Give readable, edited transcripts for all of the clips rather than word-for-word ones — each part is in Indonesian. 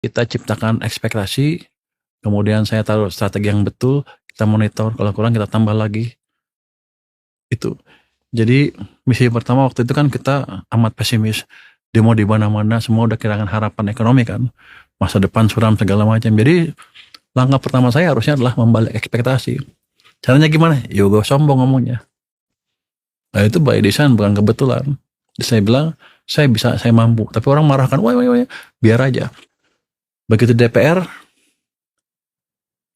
kita ciptakan ekspektasi, kemudian saya taruh strategi yang betul, kita monitor, kalau kurang kita tambah lagi. Itu. Jadi misi pertama waktu itu kan kita amat pesimis. Demo di mana-mana, semua udah kehilangan harapan ekonomi kan. Masa depan suram segala macam. Jadi langkah pertama saya harusnya adalah membalik ekspektasi. Caranya gimana? Ya gue sombong ngomongnya. Nah itu by design, bukan kebetulan. Jadi saya bilang, saya bisa, saya mampu. Tapi orang marahkan, wah, biar aja. Begitu DPR,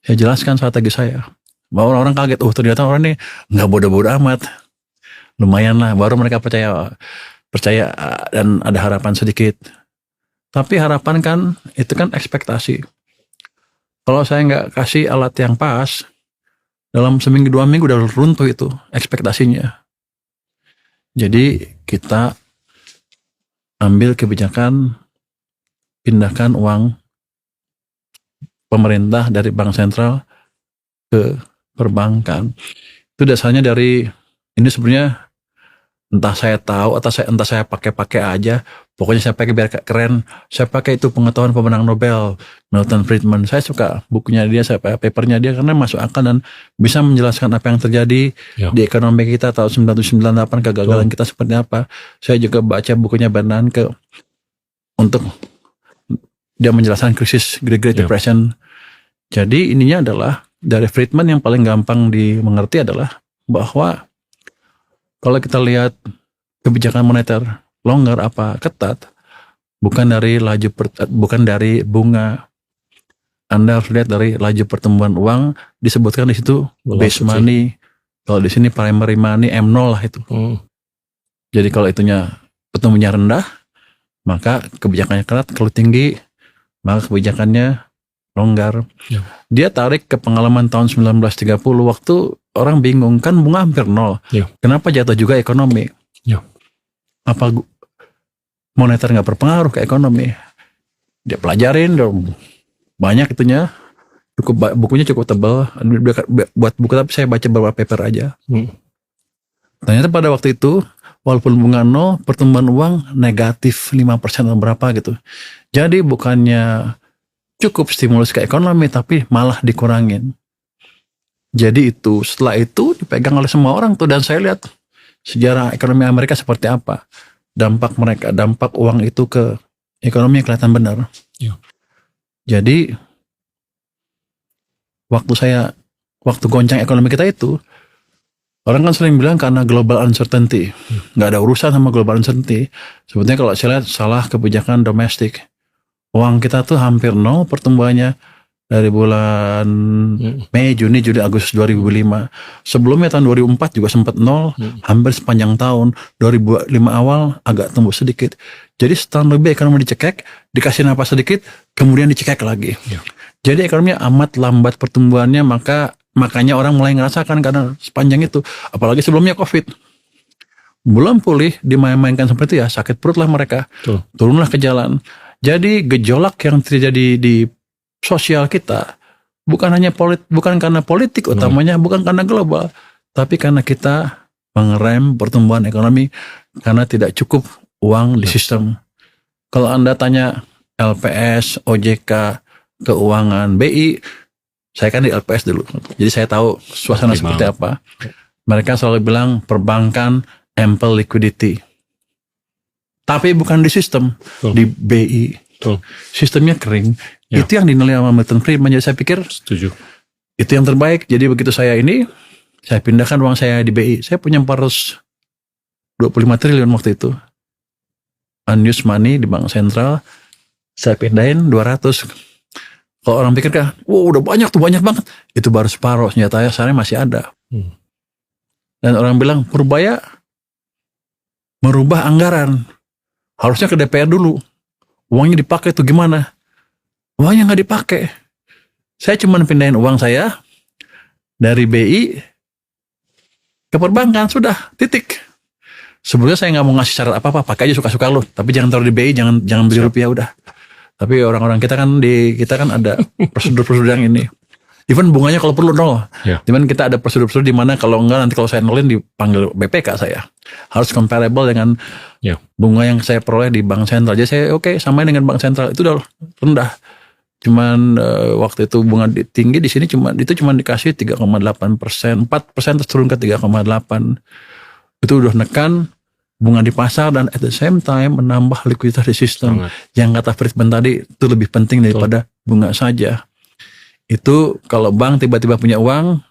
saya jelaskan strategi saya. Bahwa orang-orang kaget, ternyata orang ini nggak bodoh-bodoh amat. Lumayan lah, baru mereka percaya dan ada harapan sedikit. Tapi harapan kan, itu kan ekspektasi. Kalau saya nggak kasih alat yang pas, dalam seminggu 2 minggu udah runtuh itu ekspektasinya. Jadi kita ambil kebijakan, pindahkan uang pemerintah dari bank sentral ke perbankan. Itu dasarnya dari, ini sebenarnya entah saya tahu atau entah saya pakai aja, pokoknya saya pakai biar keren. Saya pakai itu pengetahuan pemenang Nobel, Milton Friedman. Saya suka bukunya dia, saya pakai papernya dia karena masuk akal dan bisa menjelaskan apa yang terjadi di ekonomi kita tahun 1998, kegagalan kita seperti apa. Saya juga baca bukunya Bernanke untuk dia menjelaskan krisis Great Depression. Jadi ininya adalah dari Friedman yang paling gampang dimengerti adalah bahwa kalau kita lihat kebijakan moneter longgar apa ketat, bukan dari bunga. Anda harus lihat dari laju pertumbuhan uang, disebutkan di situ base money. Kalau di sini primary money M0 lah itu. Jadi kalau itunya pertumbuhannya rendah, maka kebijakannya ketat. Kalau tinggi, maka kebijakannya longgar. Dia tarik ke pengalaman tahun 1930 waktu orang bingung, kan bunga hampir 0. Kenapa jatuh juga ekonomi? Apa moneter nggak berpengaruh ke ekonomi? Dia pelajarin dong, banyak itunya, bukunya cukup tebal. Buat buku tapi saya baca beberapa paper aja. Ternyata pada waktu itu walaupun bunga 0, pertumbuhan uang negatif 5% atau berapa gitu. Jadi bukannya cukup stimulus ke ekonomi, tapi malah dikurangin. Jadi itu, setelah itu dipegang oleh semua orang tuh, dan saya lihat sejarah ekonomi Amerika seperti apa. Dampak uang itu ke ekonomi yang kelihatan benar. Jadi waktu goncang ekonomi kita itu, orang kan sering bilang karena global uncertainty. Nggak ada urusan sama global uncertainty. Sebetulnya kalau saya lihat salah kebijakan domestik. Uang kita tuh hampir 0 pertumbuhannya dari bulan Mei, Juni, Juli, Agustus 2005. Sebelumnya tahun 2004 juga sempat 0, hampir sepanjang tahun. 2005 awal agak tumbuh sedikit. Jadi setahun lebih ekonomi dicekek, dikasih napas sedikit, kemudian dicekek lagi. Jadi ekonominya amat lambat pertumbuhannya, makanya orang mulai ngerasakan karena sepanjang itu. Apalagi sebelumnya COVID. Belum pulih, dimain-mainkan seperti ya, sakit perut lah mereka. Turunlah ke jalan. Jadi gejolak yang terjadi di sosial kita bukan karena politik utamanya, bukan karena global, tapi karena kita mengerem pertumbuhan ekonomi karena tidak cukup uang di sistem. Kalau Anda tanya LPS, OJK, keuangan, BI, saya kan di LPS dulu, jadi saya tahu suasana seperti apa. Mereka selalu bilang perbankan ample liquidity. Tapi bukan di sistem, di BI. Sistemnya kering. Itu yang dinilai sama Milton Friedman. Jadi saya pikir itu yang terbaik. Jadi begitu saya pindahkan uang saya di BI. Saya punya 425 triliun waktu itu. Unused money di bank sentral. Saya pindahin 200. Kalau orang pikir kan, udah banyak banget. Itu baru separuh, nyatanya sekarang masih ada. Dan orang bilang, Purbaya merubah anggaran. Harusnya ke DPR dulu. Uangnya dipakai itu gimana? Uangnya nggak dipakai. Saya cuma pindahin uang saya dari BI ke perbankan, sudah, titik. Sebenarnya saya nggak mau ngasih syarat apa-apa, pakai aja suka-suka lo. Tapi jangan taruh di BI, jangan beli rupiah udah. Tapi orang-orang kita kan ada prosedur-prosedur yang ini. Even bunganya kalau perlu nol. Ya. Cuman kita ada prosedur-prosedur di mana kalau enggak nanti kalau saya nolin dipanggil BPK saya. Harus comparable dengan Ya. bunga yang saya peroleh di bank sentral. Jadi saya samain dengan bank sentral, itu udah rendah. Cuman waktu itu bunga tinggi di sini cuma dikasih 3,8%, 4% terus turun ke 3,8. Itu udah nekan bunga di pasar dan at the same time menambah likuiditas di sistem. Sangat. Yang kata Fritman tadi itu lebih penting daripada bunga saja. Itu kalau bank tiba-tiba punya uang,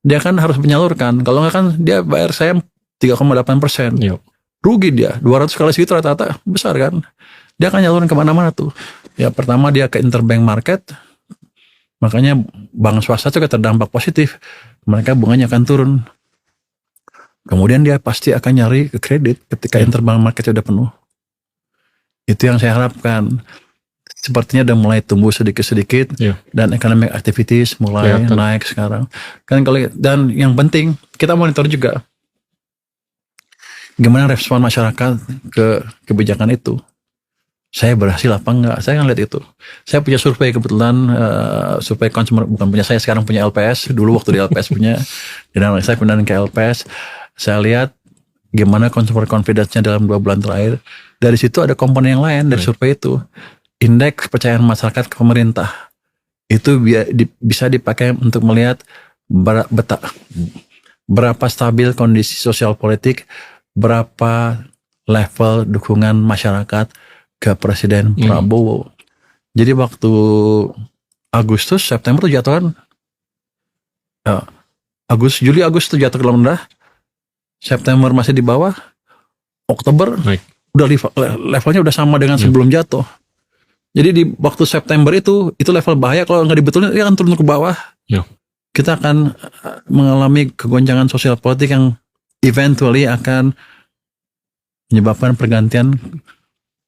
dia kan harus menyalurkan. Kalau nggak kan dia bayar saya 3,8%. Ya. Rugi dia. 200 kali segitu rata-rata besar kan. Dia akan nyalurin kemana-mana tuh. Ya pertama dia ke interbank market. Makanya bank swasta juga terdampak positif. Mereka bunganya akan turun. Kemudian dia pasti akan nyari ke kredit ketika interbank marketnya udah penuh. Itu yang saya harapkan. Sepertinya udah mulai tumbuh sedikit-sedikit dan economic activities mulai naik sekarang. Kan dan yang penting kita monitor juga gimana respon masyarakat ke kebijakan itu. Saya berhasil apa enggak? Saya kan lihat itu. Saya punya survei kebetulan, survei consumer, bukan punya saya, sekarang punya LPS. Dulu waktu di LPS punya, dan saya pindah ke LPS. Saya lihat gimana consumer confidence-nya dalam 2 bulan terakhir. Dari situ ada komponen yang lain dari survei itu. Indeks kepercayaan masyarakat ke pemerintah itu bisa dipakai untuk melihat berapa stabil kondisi sosial politik, berapa level dukungan masyarakat ke Presiden Prabowo. Jadi waktu Agustus, September tuh jatuh kan, Juli Agustus jatuh ke rendah, September masih di bawah, Oktober udah levelnya udah sama dengan sebelum jatuh. Jadi di waktu September itu level bahaya, kalau nggak dibetulin dia akan turun ke bawah. Kita akan mengalami kegoncangan sosial politik yang eventually akan menyebabkan pergantian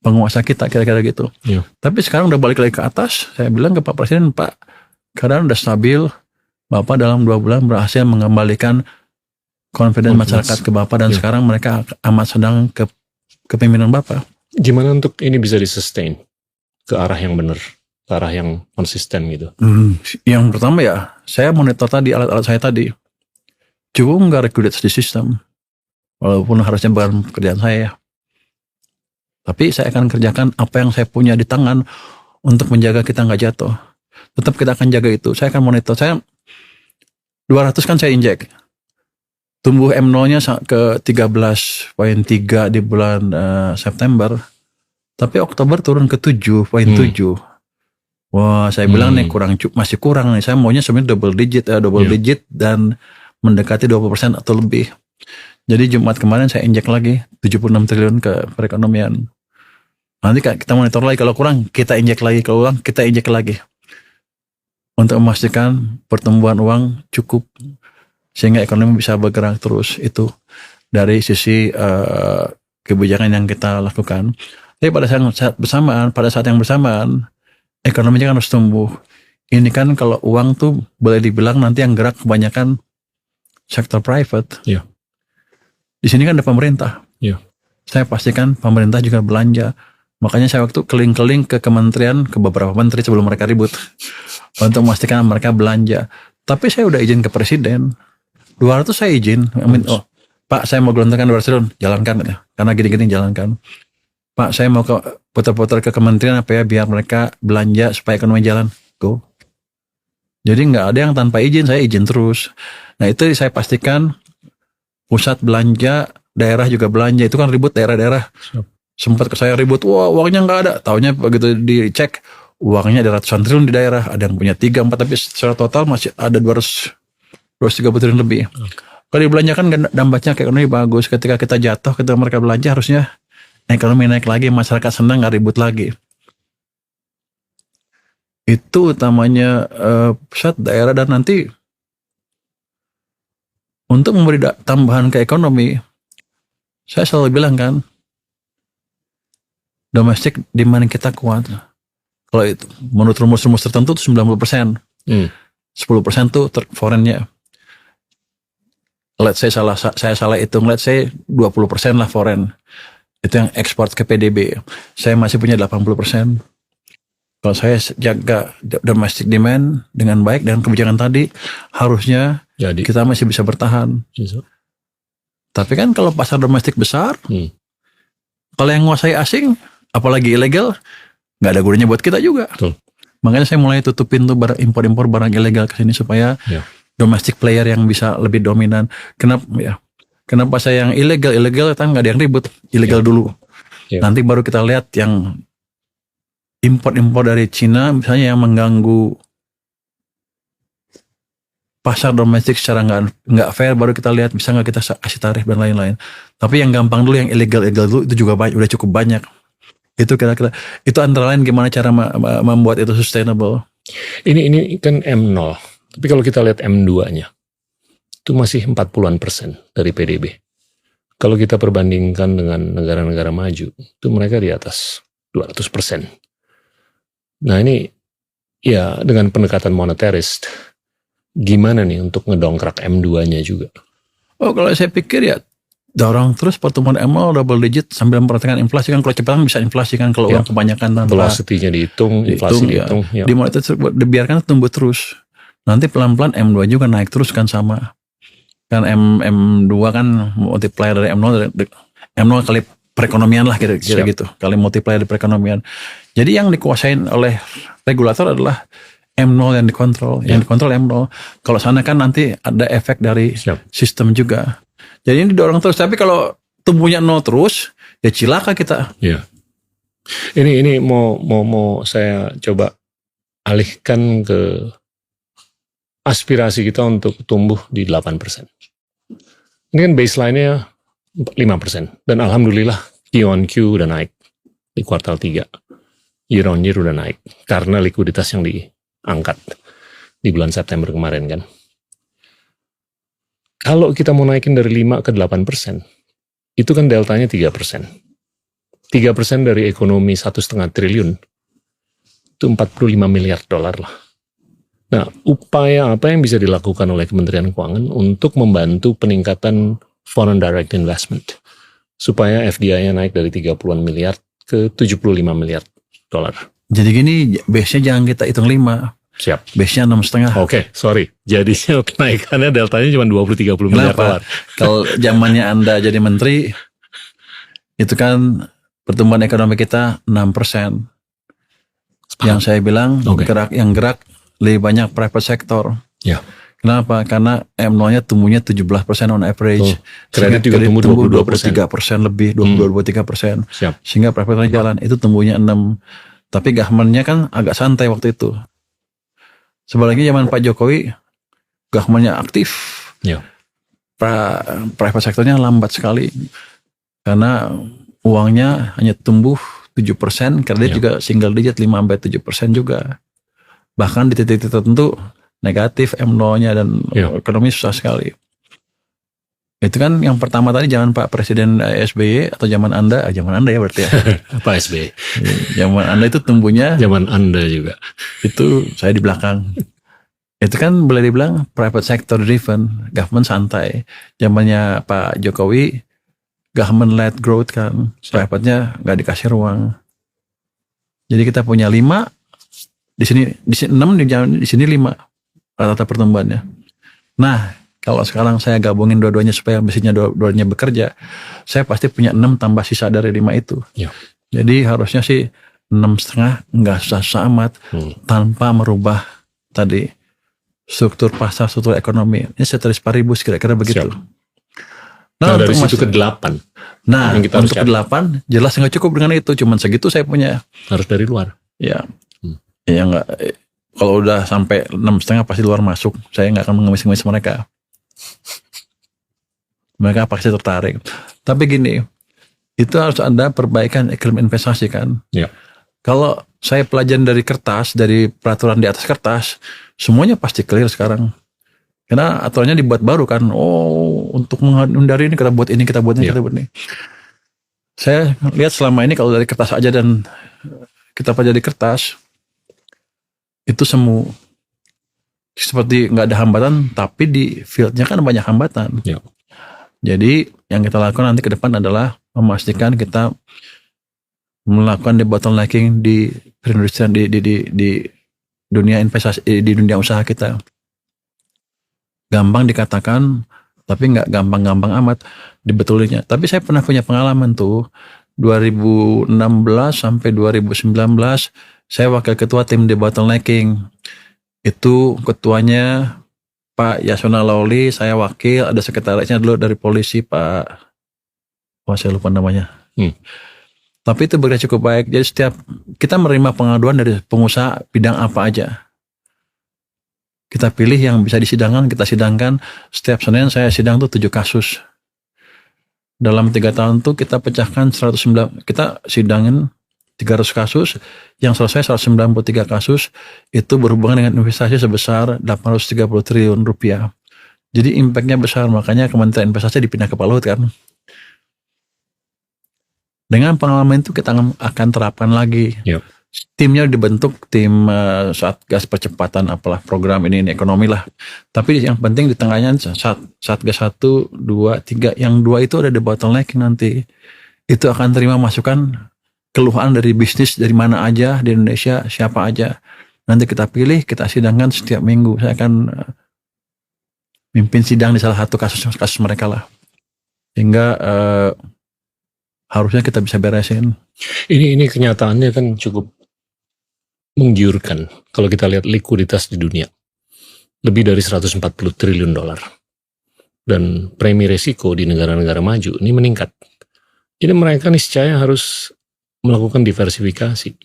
penguasa kita, kira-kira gitu. Tapi sekarang udah balik lagi ke atas. Saya bilang ke Pak Presiden, Pak, keadaan udah stabil. Bapak dalam 2 bulan berhasil mengembalikan confidence masyarakat ke Bapak dan sekarang mereka amat sedang ke kepemimpinan Bapak. Gimana untuk ini bisa disustain ke arah yang benar, ke arah yang konsisten gitu? Yang pertama ya, saya monitor tadi alat-alat saya tadi. Cukup nggak regulate di sistem, walaupun harusnya bukan pekerjaan saya. Tapi saya akan kerjakan apa yang saya punya di tangan untuk menjaga kita nggak jatuh. Tetap kita akan jaga itu. Saya akan monitor. Saya 200 kan saya injek. Tumbuh M0-nya ke 13,3 di bulan September. Tapi Oktober turun ke 7,7. Wah, saya bilang nih masih kurang nih. Saya maunya sebenarnya double digit dan mendekati 20% atau lebih. Jadi Jumat kemarin saya injek lagi 76 triliun ke perekonomian. Nanti kita monitor lagi, kalau kurang kita injek lagi, kalau kurang kita injek lagi. Untuk memastikan pertumbuhan uang cukup sehingga ekonomi bisa bergerak terus. Itu dari sisi kebijakan yang kita lakukan. Tapi pada saat yang bersamaan ekonominya kan harus tumbuh. Ini kan kalau uang tuh boleh dibilang nanti yang gerak kebanyakan sektor private. Di sini kan ada pemerintah. Saya pastikan pemerintah juga belanja. Makanya saya waktu keliling-keliling ke kementerian, ke beberapa menteri sebelum mereka ribut untuk memastikan mereka belanja. Tapi saya udah izin ke Presiden. 200 saya izin. Pak, saya mau gelontorkan 200 triliun, jalankan ya. Karena gini-gini jalankan. Pak, saya mau putar-putar ke kementerian apa ya, biar mereka belanja supaya ekonomi jalan. Go. Jadi nggak ada yang tanpa izin, saya izin terus. Nah itu saya pastikan pusat belanja, daerah juga belanja. Itu kan ribut daerah-daerah. Sempat saya ribut, wah uangnya nggak ada. Taunya begitu dicek, uangnya ada ratusan triliun di daerah. Ada yang punya 3, 4, tapi secara total masih ada 230 triliun lebih. Kalau dibelanjakan dampaknya ke ekonomi bagus. Ketika kita jatuh, ketika mereka belanja harusnya ekonomi naik lagi, masyarakat senang, nggak ribut lagi. Itu utamanya pusat, daerah, dan nanti untuk memberi tambahan ke ekonomi, saya selalu bilang kan, domestic demand kita kuat. Kalau itu menurut rumus-rumus tertentu itu 90%. 10% tuh foreign-nya. Let's say saya salah hitung, let's say 20% lah foreign. Itu yang ekspor ke PDB. Saya masih punya 80%. Kalau saya jaga domestic demand dengan baik dengan kebijakan tadi, harusnya Jadi kita masih bisa bertahan. Tapi kan kalau pasar domestik besar, kalau yang menguasai asing, apalagi ilegal, nggak ada gunanya buat kita juga. Betul. Makanya saya mulai tutup pintu impor barang ilegal ke sini supaya domestic player yang bisa lebih dominan. Kenapa saya yang ilegal kan nggak ada yang ribut, ilegal dulu. Nanti baru kita lihat yang impor dari Cina misalnya yang mengganggu pasar domestik secara nggak fair, baru kita lihat bisa nggak kita kasih tarif dan lain-lain. Tapi yang gampang dulu, yang ilegal dulu itu juga udah cukup banyak. Itu kira-kira itu antara lain gimana cara membuat itu sustainable. Ini kan M0, tapi kalau kita lihat M2-nya itu masih 40-an% dari PDB. Kalau kita perbandingkan dengan negara-negara maju, itu mereka di atas 200%. Nah ini ya dengan pendekatan monetarist, gimana nih untuk ngedongkrak M2-nya juga? Oh kalau saya pikir ya dorong terus pertumbuhan M0 double digit sambil memperhatikan inflasi kan. Kalau cepat bisa inflasi kan kalau uang kebanyakan tanpa velocity-nya dihitung, inflasi dihitung. Di monetar dibiarkan tumbuh terus. Nanti pelan-pelan M2 juga naik terus kan sama. Kan M2 kan multiplier dari M0 kali perekonomian lah kira-kira gitu. Kali multiplier dari perekonomian. Jadi yang dikuasain oleh regulator adalah M0 yang dikontrol. Yang dikontrol M0. Kalau sana kan nanti ada efek dari sistem juga. Jadi ini didorong terus. Tapi kalau tumbuhnya 0 terus, ya cilaka kita. Iya. Ini mau saya coba alihkan ke aspirasi kita untuk tumbuh di 8%. Ini kan baseline-nya 5%. Dan alhamdulillah Q on Q udah naik di kuartal 3. Year on year udah naik. Karena likuiditas yang diangkat di bulan September kemarin kan. Kalau kita mau naikin dari 5 ke 8%, itu kan deltanya 3%. 3% dari ekonomi 1,5 triliun, itu 45 miliar dolar lah. Nah, upaya apa yang bisa dilakukan oleh Kementerian Keuangan untuk membantu peningkatan foreign direct investment, supaya FDI-nya naik dari 30-an miliar ke 75 miliar dolar. Jadi gini, base-nya jangan kita hitung 5. Siap. Base-nya 6,5. Oke, sorry. Jadinya kenaikannya deltanya cuma 20-30 miliar dolar. Kalau zamannya Anda jadi menteri, itu kan pertumbuhan ekonomi kita 6%. Yang saya bilang, yang gerak lebih banyak private sector. Ya. Kenapa? Karena M0-nya tumbuhnya 17% on average. Kredit juga tumbuh 23% lebih, 22-23%. Siap. Sehingga private jalan, itu tumbuhnya 6. Tapi government-nya kan agak santai waktu itu. Sebaliknya zaman Pak Jokowi, government-nya aktif. Ya. Private sektornya lambat sekali. Karena uangnya hanya tumbuh 7%, kredit juga single digit 5-7% juga. Bahkan di titik-titik tertentu negatif M0-nya dan ekonomi susah sekali. Itu kan yang pertama tadi zaman Pak Presiden SBY atau zaman Anda ya berarti ya. Pak SBY. Zaman Anda itu tumbuhnya. Zaman Anda juga. Itu saya di belakang. Itu kan boleh dibilang private sector driven, government santai. Zamannya Pak Jokowi government led growth kan, private-nya nggak dikasih ruang. Jadi kita punya 5, di sini 6, di sini 5 rata-rata pertumbuhannya. Nah, kalau sekarang saya gabungin dua-duanya supaya mesinnya dua-duanya bekerja, saya pasti punya 6 tambah sisa dari 5 itu. Ya. Jadi harusnya sih 6,5 nggak susah amat tanpa merubah tadi struktur pasar, struktur ekonomi. Ini ceteris paribus kira-kira begitu. Siap. Nah dari situ ke 8. Nah untuk ke 8 jelas nggak cukup dengan itu. Cuman segitu saya punya. Harus dari luar. Ya. Ya nggak. Kalau udah sampai 6,5 pasti luar masuk. Saya nggak akan mengemis-ngemis mereka. Mereka pasti tertarik. Tapi gini, itu harus ada perbaikan iklim investasi kan. Ya. Kalau saya pelajaran dari kertas, dari peraturan di atas kertas, semuanya pasti clear sekarang. Karena aturannya dibuat baru kan. Oh, untuk menghindari ini kita buat ini, kita buat ini, kita buat ini. Saya lihat selama ini kalau dari kertas aja dan kita pelajari kertas, itu semu. Seperti nggak ada hambatan, tapi di fieldnya kan banyak hambatan. Ya. Jadi yang kita lakukan nanti ke depan adalah memastikan kita melakukan debottlenecking di perindustrian di dunia investasi, di dunia usaha kita. Gampang dikatakan, tapi nggak gampang-gampang amat dibetulinya. Tapi saya pernah punya pengalaman tuh 2016 sampai 2019 saya wakil ketua tim debottlenecking. Itu ketuanya Pak Yasona Lawli, saya wakil, ada sekretarisnya dulu dari polisi Pak, saya lupa namanya. Tapi itu berjalan cukup baik. Jadi setiap kita menerima pengaduan dari pengusaha bidang apa aja, kita pilih yang bisa disidangkan, kita sidangkan. Setiap Senin saya sidang tuh 7 kasus. Dalam 3 tahun tuh kita pecahkan 109, kita sidangin 300 kasus, yang selesai 193 kasus, itu berhubungan dengan investasi sebesar 830 triliun rupiah. Jadi impactnya besar, makanya Kementerian Investasi dipindah ke Pak Luhut kan. Dengan pengalaman itu kita akan terapkan lagi. Yep. Timnya dibentuk tim Satgas Percepatan apalah program ini ekonomi lah. Tapi yang penting di tengahnya Satgas 1, 2, 3. Yang 2 itu ada debottlenecking nanti. Itu akan terima masukan keluhan dari bisnis dari mana aja di Indonesia, siapa aja. Nanti kita pilih, kita sidangkan setiap minggu. Saya akan mimpin sidang di salah satu kasus mereka lah. Hingga harusnya kita bisa beresin. Ini kenyataannya kan cukup menggiurkan kalau kita lihat likuiditas di dunia. Lebih dari 140 triliun dolar. Dan premi resiko di negara-negara maju ini meningkat. Jadi mereka niscaya harus melakukan diversifikasi.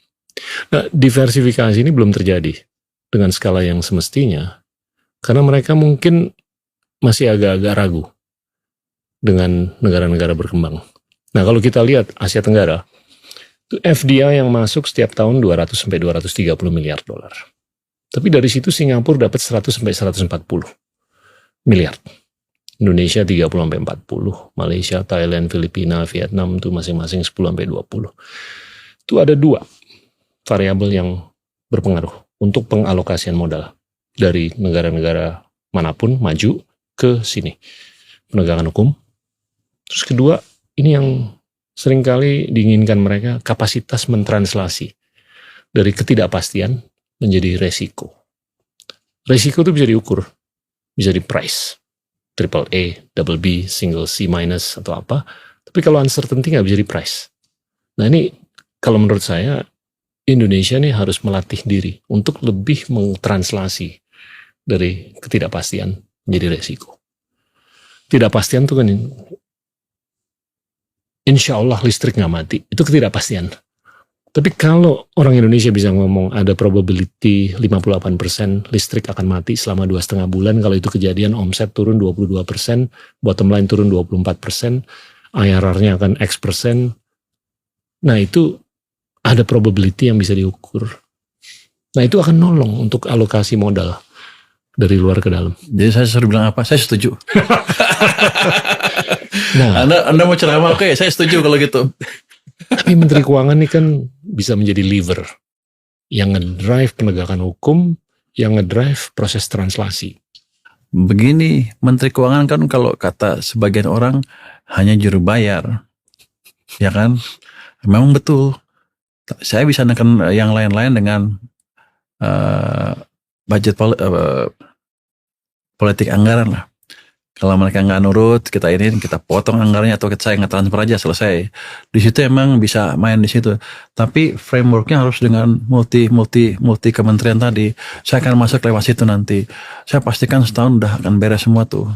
Nah, diversifikasi ini belum terjadi dengan skala yang semestinya. Karena mereka mungkin masih agak-agak ragu dengan negara-negara berkembang. Nah, kalau kita lihat Asia Tenggara, itu FDI yang masuk setiap tahun 200 sampai 230 miliar dolar. Tapi dari situ Singapura dapat 100 sampai 140 miliar. Indonesia 30 sampai 40, Malaysia, Thailand, Filipina, Vietnam itu masing-masing 10 sampai 20. Itu ada 2 variabel yang berpengaruh untuk pengalokasian modal dari negara-negara manapun maju ke sini. Penegakan hukum. Terus kedua, ini yang seringkali diinginkan mereka, kapasitas mentranslasi dari ketidakpastian menjadi resiko. Resiko itu bisa diukur, bisa di price, triple A, double B, single C minus atau apa. Tapi kalau uncertainty nggak bisa di price. Nah ini kalau menurut saya Indonesia nih harus melatih diri untuk lebih mentranslasi dari ketidakpastian menjadi resiko. Ketidakpastian itu kan insya Allah listrik nggak mati, itu ketidakpastian. Tapi kalau orang Indonesia bisa ngomong ada probability 58% listrik akan mati selama 2,5 bulan, kalau itu kejadian omset turun 22%, bottom line turun 24%, IRR-nya akan X%. Nah itu ada probability yang bisa diukur. Nah itu akan nolong untuk alokasi modal dari luar ke dalam. Jadi saya sering bilang apa? Saya setuju. Nah, Anda mau ceramah, oke, saya setuju kalau gitu. Tapi Menteri Keuangan ini kan bisa menjadi lever yang ngedrive penegakan hukum, yang ngedrive proses translasi. Begini, Menteri Keuangan kan kalau kata sebagian orang hanya juru bayar, ya kan? Memang betul. Saya bisa menekan yang lain-lain dengan budget politik anggaran lah. Kalau mereka nggak nurut, kita potong anggarannya atau saya nggak transfer aja, selesai. Di situ emang bisa main di situ. Tapi frameworknya harus dengan multi kementerian tadi. Saya akan masuk lewat situ nanti. Saya pastikan setahun udah akan beres semua tuh.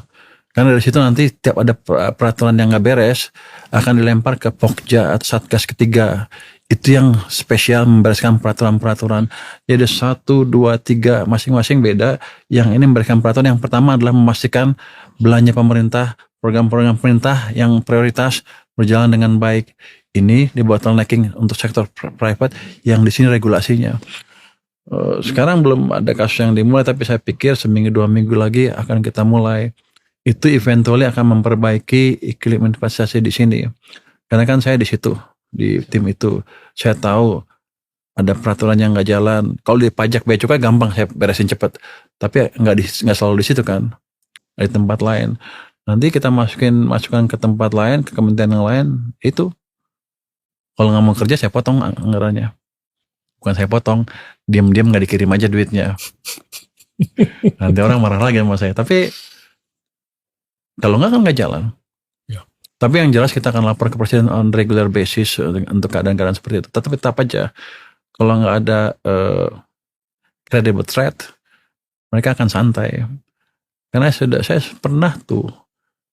Karena dari situ nanti tiap ada peraturan yang nggak beres akan dilempar ke Pokja atau Satgas ketiga. Itu yang spesial membereskan peraturan-peraturan. Jadi 1, 2, 3 masing-masing beda. Yang ini memberikan peraturan, yang pertama adalah memastikan belanja pemerintah, program-program pemerintah yang prioritas berjalan dengan baik. Ini di bottlenecking untuk sektor private yang di sini regulasinya. Sekarang belum ada kasus yang dimulai, tapi saya pikir seminggu 2 minggu lagi akan kita mulai. Itu eventually akan memperbaiki iklim investasi di sini. Karena kan saya di situ, di tim itu, saya tahu ada peraturan yang nggak jalan. Kalau di pajak bea cukai gampang saya beresin cepat, tapi nggak selalu di situ kan, di tempat lain. Nanti kita masukkan ke tempat lain, ke kementerian yang lain, itu Kalau nggak mau kerja saya potong anggarannya. Bukan saya potong, diam-diam nggak dikirim aja duitnya. Nanti orang marah lagi sama saya. Tapi kalau nggak kan nggak jalan. Ya. Tapi yang jelas kita akan lapor ke presiden on regular basis untuk keadaan-keadaan seperti itu. Tetapi tetap aja kalau nggak ada credible threat, mereka akan santai. Karena saya pernah tuh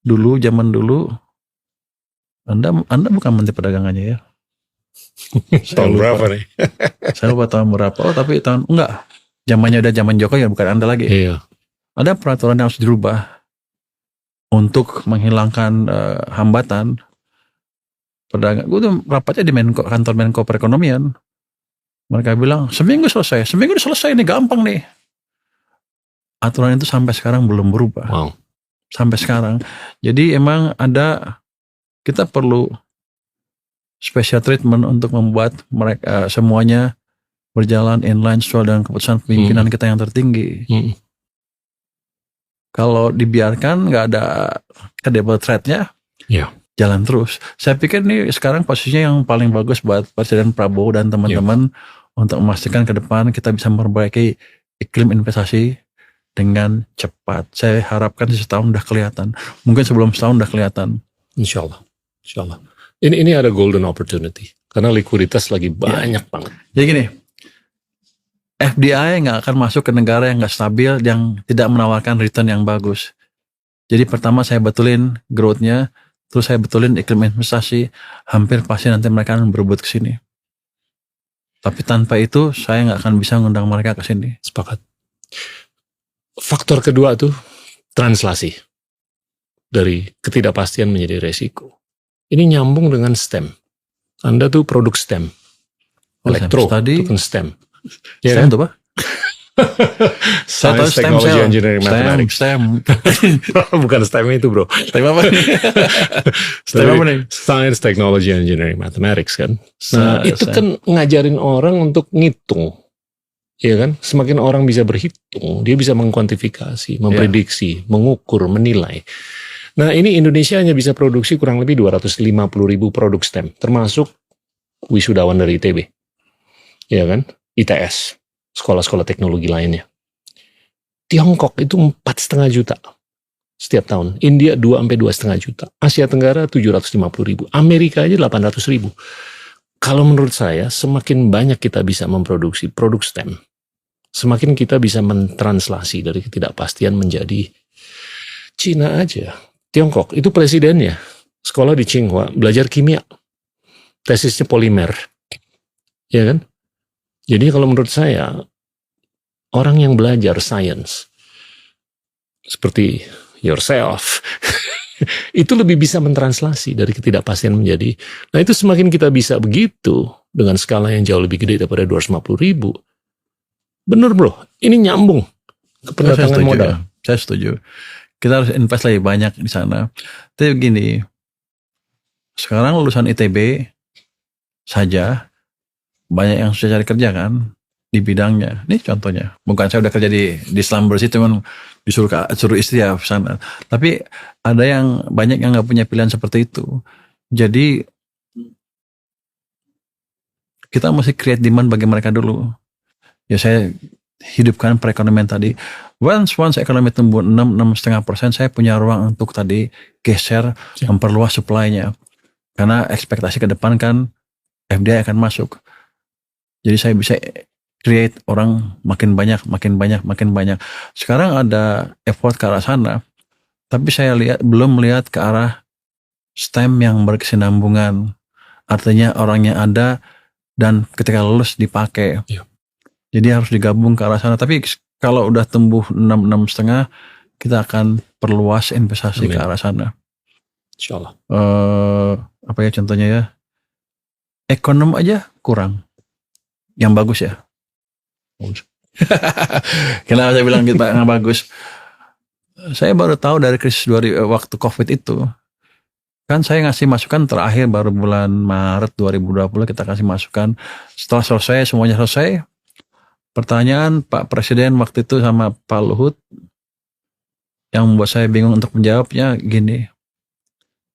zaman dulu, Anda bukan menteri perdagangannya ya? Tahun berapa nih? Saya lupa tahun berapa. Oh tapi enggak. Zamannya udah zaman Jokowi ya, bukan Anda lagi. Iya. Ada peraturan yang harus dirubah untuk menghilangkan hambatan perdagangan. Gue tuh rapatnya di kantor Menko Perekonomian. Mereka bilang seminggu selesai ini gampang nih. Aturan itu sampai sekarang belum berubah. Wow. Sampai sekarang. Jadi emang kita perlu special treatment untuk membuat mereka semuanya berjalan inline sesuai dengan keputusan pimpinan kita yang tertinggi. Kalau dibiarkan nggak ada credible threat-nya, jalan terus. Saya pikir ini sekarang posisinya yang paling bagus buat Presiden Prabowo dan teman-teman untuk memastikan ke depan kita bisa memperbaiki iklim investasi dengan cepat. Saya harapkan setahun udah kelihatan. Mungkin sebelum setahun udah kelihatan. Insya Allah. Ini ada golden opportunity karena likuiditas lagi banyak banget. Jadi gini, FDI nggak akan masuk ke negara yang nggak stabil, yang tidak menawarkan return yang bagus. Jadi pertama saya betulin growth-nya, terus saya betulin iklim investasi, hampir pasti nanti mereka akan berebut ke sini. Tapi tanpa itu saya nggak akan bisa ngundang mereka ke sini. Sepakat. Faktor kedua tuh translasi dari ketidakpastian menjadi resiko. Ini nyambung dengan STEM. Anda tuh produk STEM. Elektro itu kan STEM. STEM itu apa? Science, Technology, Engineering, Mathematics. STEM. Bukan STEM itu bro. STEM apa nih? STEM apa nih? Science, Technology, Engineering, Mathematics kan. Nah itu kan ngajarin orang untuk ngitung. Iya kan? Semakin orang bisa berhitung, dia bisa mengkuantifikasi, memprediksi, mengukur, menilai. Nah ini Indonesia hanya bisa produksi kurang lebih 250.000 produk STEM, termasuk wisudawan dari ITB, ya kan? ITS, sekolah-sekolah teknologi lainnya. Tiongkok itu 4,5 juta setiap tahun, India 2-2,5 juta, Asia Tenggara 750.000, Amerika aja 800.000. Kalau menurut saya, semakin banyak kita bisa memproduksi produk STEM, semakin kita bisa mentranslasi dari ketidakpastian menjadi Cina aja. Tiongkok, itu presidennya, sekolah di Tsinghua, belajar kimia, tesisnya polimer, ya kan? Jadi kalau menurut saya, orang yang belajar science, seperti yourself, itu lebih bisa mentranslasi dari ketidakpastian menjadi, nah itu semakin kita bisa begitu, dengan skala yang jauh lebih gede daripada 250.000, bener bro, ini nyambung ke pendatangan modal. Saya setuju. Kita harus invest lebih banyak di sana. Tapi begini, sekarang lulusan ITB saja banyak yang sudah cari kerja kan di bidangnya. Ini contohnya. Bukan saya udah kerja di Slumbers itu, cuman suruh istri ya sana. Tapi ada yang banyak yang nggak punya pilihan seperti itu. Jadi kita mesti create demand bagi mereka dulu. Ya saya hidupkan perekonomian tadi. Once ekonomi tumbuh 6,5%, saya punya ruang untuk tadi geser, memperluas supply-nya. Karena ekspektasi ke depan kan FDI akan masuk. Jadi saya bisa create orang makin banyak. Sekarang ada effort ke arah sana. Tapi saya belum melihat ke arah STEM yang berkesinambungan. Artinya orangnya ada dan ketika lulus dipakai. Jadi harus digabung ke arah sana. Tapi kalau udah tumbuh 6,5, kita akan perluas investasi ke arah sana. Insyaallah. Apa ya contohnya ya? Ekonom aja kurang. Yang bagus ya. Kenapa saya bilang gitu nggak bagus? Saya baru tahu dari krisis waktu COVID itu. Kan saya ngasih masukan terakhir baru bulan Maret 2020 kita kasih masukan. Setelah selesai, semuanya selesai. Pertanyaan Pak Presiden waktu itu sama Pak Luhut yang membuat saya bingung untuk menjawabnya gini.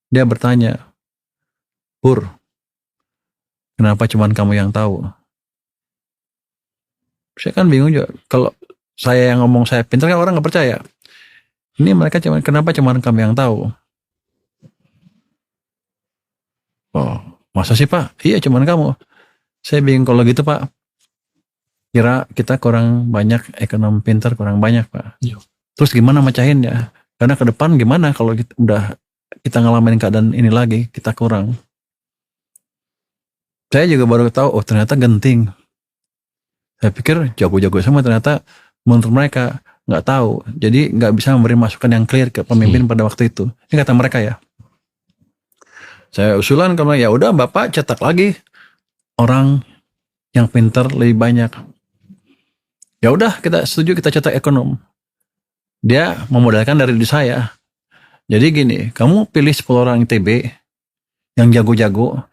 Dia bertanya, Pur, Kenapa cuman kamu yang tahu? Saya kan bingung juga. Kalau saya yang ngomong saya pintar kan orang nggak percaya. Ini mereka kenapa cuman kamu yang tahu? Oh, masa sih Pak? Iya cuman kamu. Saya bingung kalau gitu Pak. Kira kita kurang banyak ekonom pintar, kurang banyak Pak. Iya. Terus gimana mecahin ya? Karena ke depan gimana kalau kita ngalamin keadaan ini lagi, kita kurang. Saya juga baru tahu, oh ternyata genting. Saya pikir jago-jago sama, ternyata menurut mereka nggak tahu. Jadi nggak bisa memberi masukan yang clear ke pemimpin pada waktu itu. Ini kata mereka ya. Saya usulan kalau ya udah Bapak cetak lagi orang yang pintar lebih banyak. Ya udah kita setuju, kita cetak ekonom. Dia memodalkan dari diri saya. Jadi gini, kamu pilih 10 orang ITB yang jago-jago,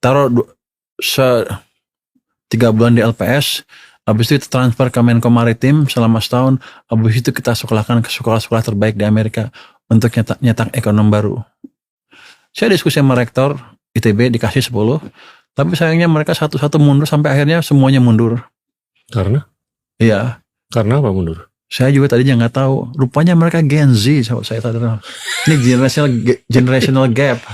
taruh 3 bulan di LPS, habis itu transfer ke Menko Maritim selama setahun, habis itu kita sekolahkan ke sekolah-sekolah terbaik di Amerika untuk nyetak ekonom baru. Saya diskusi sama rektor ITB, dikasih 10, tapi sayangnya mereka satu-satu mundur sampai akhirnya semuanya mundur. Karena? Iya. Karena apa mundur? Saya juga tadinya nggak tahu. Rupanya mereka Gen Z, saya tadi. Ini generational gap.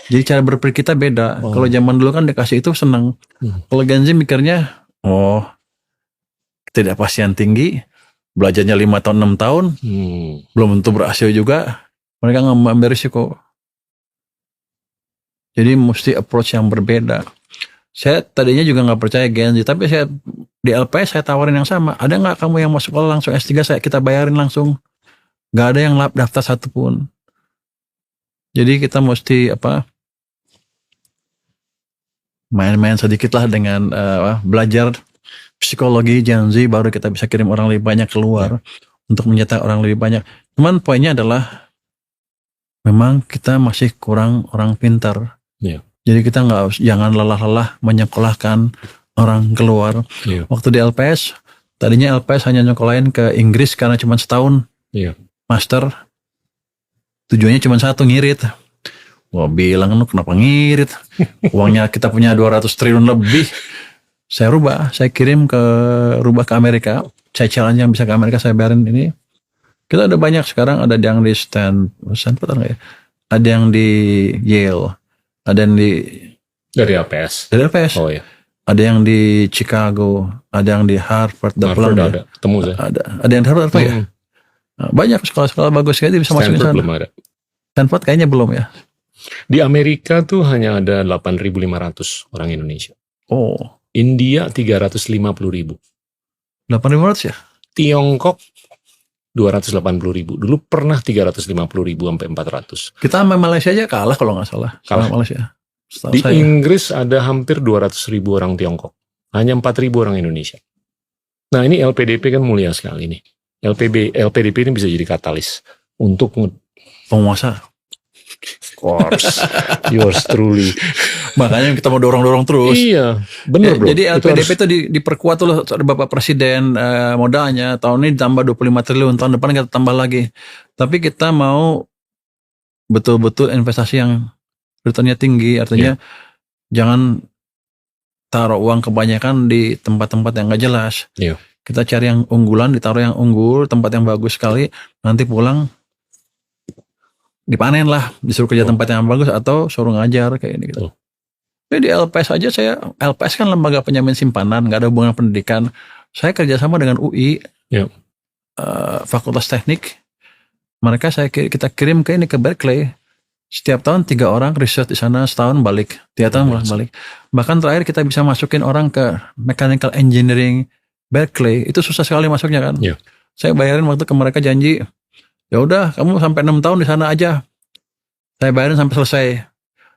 Jadi cara berpikir kita beda. Kalau zaman dulu kan dikasih itu senang. Kalau Gen Z mikirnya, oh ketidakpastian tinggi, belajarnya 5 tahun 6 tahun, belum tentu berhasil juga. Mereka nggak mengambil risiko. Jadi mesti approach yang berbeda. Saya tadinya juga nggak percaya Gen Z, tapi saya di LPS saya tawarin yang sama. Ada nggak kamu yang masuk sekolah langsung S3, kita bayarin langsung. Nggak ada yang daftar satupun. Jadi kita mesti main-main sedikit lah dengan belajar psikologi Gen Z, baru kita bisa kirim orang lebih banyak keluar untuk mencetak orang lebih banyak. Cuman poinnya adalah memang kita masih kurang orang pintar. Yeah. Jadi kita jangan lelah-lelah menyekolahkan orang keluar. Yeah. Waktu di LPS, tadinya LPS hanya nyekolahin ke Inggris karena cuma setahun. Yeah. Master. Tujuannya cuma satu, ngirit. Wah bilang lu kenapa ngirit? Uangnya kita punya 200 triliun lebih. Saya rubah ke Amerika. Saya challenge yang bisa ke Amerika, saya bayarin ini. Kita ada banyak sekarang, ada yang di Stanford enggak ya? Ada yang di Yale. Ada yang dari LPS. Dari LPS. Oh ya. Ada yang di Chicago, ada yang di Harvard. Harvard ada, ketemu saya. Ada yang di Harvard apa ya? Nah, banyak sekolah-sekolah bagus sekali bisa masuk ke sana. Belum ada. Stanford kayaknya belum ya. Di Amerika tuh hanya ada 8.500 orang Indonesia. Oh. India 350.000. 8.500 ya? Tiongkok 280.000. Dulu pernah 350.000 sampai 400. Kita sama Malaysia aja kalah kalau nggak salah. Kalah. Sama Malaysia. Di Inggris ada hampir 200.000 orang Tiongkok. Hanya 4.000 orang Indonesia. Nah ini LPDP kan mulia sekali nih. LPDP ini bisa jadi katalis untuk penguasa. Of course, yours truly. Makanya kita mau dorong-dorong terus. Iya, benar bro. Jadi LPDP itu diperkuat tuh ada Bapak Presiden, modalnya tahun ini tambah 25 triliun, tahun depan kita tambah lagi. Tapi kita mau betul-betul investasi yang returnnya tinggi, artinya jangan taruh uang kebanyakan di tempat-tempat yang gak jelas. Iya. Kita cari yang unggulan, ditaruh yang unggul, tempat yang bagus sekali, nanti pulang dipanen lah, disuruh kerja tempat yang bagus atau suruh ngajar kayak ini gitu. Jadi di LPS aja LPS kan lembaga penjamin simpanan, nggak ada hubungan pendidikan. Saya kerjasama dengan UI, Fakultas Teknik. Mereka kita kirim ke Berkeley. Setiap tahun 3 orang riset di sana, setahun balik, 3 tahun balik. Bahkan terakhir kita bisa masukin orang ke Mechanical Engineering Berkeley, itu susah sekali masuknya kan. Yeah. Saya bayarin waktu ke mereka janji, ya udah kamu sampai 6 tahun di sana aja. Saya bayarin sampai selesai.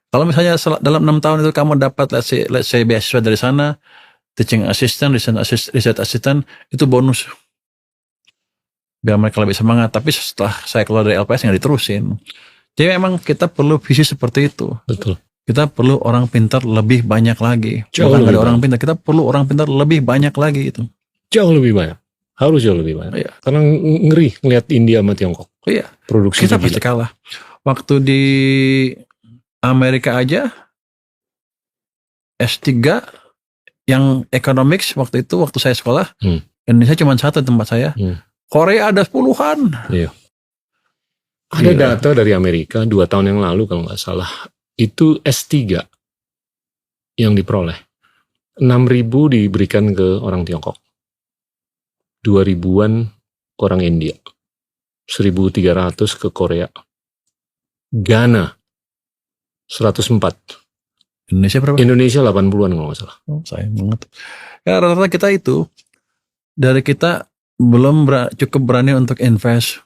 Kalau misalnya dalam 6 tahun itu kamu dapat let's say beasiswa dari sana, teaching assistant, research assistant, itu bonus. Biar mereka lebih semangat. Tapi setelah saya keluar dari LPS nggak diterusin. Jadi memang kita perlu visi seperti itu. Betul. Kita perlu orang pintar lebih banyak lagi. Bukan ada orang pintar, kita perlu orang pintar lebih banyak lagi itu. Jauh lebih banyak. Harus jauh lebih banyak. Iya. Karena ngeri ngelihat India sama Tiongkok. Iya. Produksi kita pasti kalah. Waktu di Amerika aja, S3 yang economics waktu itu, waktu saya sekolah, Hmm. Indonesia cuma satu tempat saya. Korea ada puluhan. Iya. Ada Gila. data dari Amerika 2 tahun yang lalu kalau nggak salah. Itu S3 yang diperoleh. 6.000 diberikan ke orang Tiongkok. 2.000-an orang India. 1.300 ke Korea. Ghana 104. Indonesia berapa? Indonesia 80-an kalau nggak salah. Oh, sayang banget. Ya rata-rata kita itu, dari kita belum cukup berani untuk invest.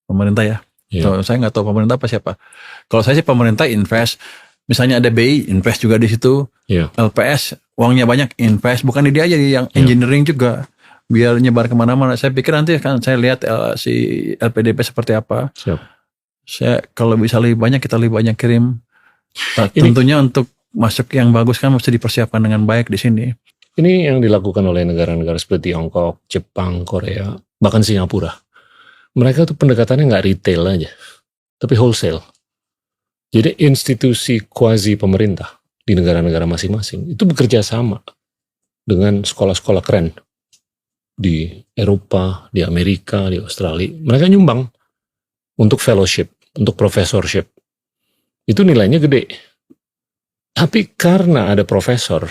Pemerintah ya. Iya. So, saya nggak tahu pemerintah apa siapa. Kalau saya sih pemerintah invest. Misalnya ada BI, invest juga di situ. Iya. LPS, uangnya banyak, invest. Bukan di dia aja, yang Iya. engineering juga. Biar nyebar kemana-mana. Saya pikir nanti kan saya lihat si LPDP seperti apa. Siap. Saya kalau bisa lebih banyak, kita lebih banyak kirim. Nah, Ini- tentunya untuk masuk yang bagus kan mesti dipersiapkan dengan baik di sini. Ini yang dilakukan oleh negara-negara seperti Tiongkok, Jepang, Korea, bahkan Singapura. Mereka tuh pendekatannya nggak retail aja, tapi wholesale. Jadi institusi kuasi pemerintah di negara-negara masing-masing itu bekerja sama dengan sekolah-sekolah keren di Eropa, di Amerika, di Australia. Mereka nyumbang untuk fellowship, untuk professorship. Itu nilainya gede. Tapi karena ada profesor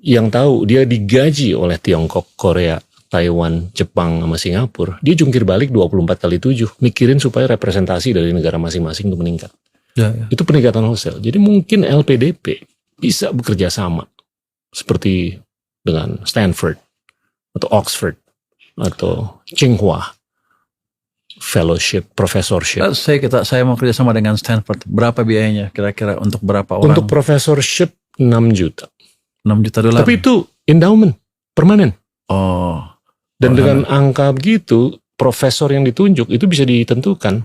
yang tahu dia digaji oleh Tiongkok, Korea, Taiwan, Jepang, sama Singapura, dia jungkir balik 24x7, mikirin supaya representasi dari negara masing-masing itu meningkat. Ya. Itu peningkatan wholesale. Jadi mungkin LPDP bisa bekerja sama seperti dengan Stanford atau Oxford atau Tsinghua, fellowship, professorship. Saya mau kerja sama dengan Stanford. Berapa biayanya kira-kira untuk berapa orang? Untuk professorship 6 juta. 6 juta dolar. Tapi itu endowment, permanen. Oh. Dan dengan angka begitu, profesor yang ditunjuk itu bisa ditentukan.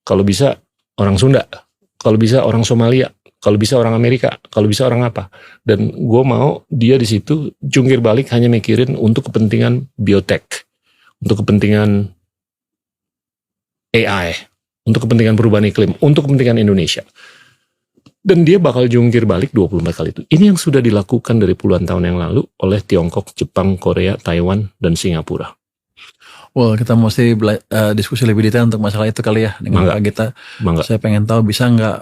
Kalau bisa orang Sunda, kalau bisa orang Somalia, kalau bisa orang Amerika, kalau bisa orang apa. Dan gue mau dia di situ jungkir balik hanya mikirin untuk kepentingan biotech, untuk kepentingan AI, untuk kepentingan perubahan iklim, untuk kepentingan Indonesia. Dan dia bakal jungkir balik 24 kali itu. Ini yang sudah dilakukan dari puluhan tahun yang lalu oleh Tiongkok, Jepang, Korea, Taiwan, dan Singapura. Well, kita mesti diskusi lebih detail untuk masalah itu kali ya dengan Mangga. Pak Gita. Mangga. Saya pengen tahu bisa nggak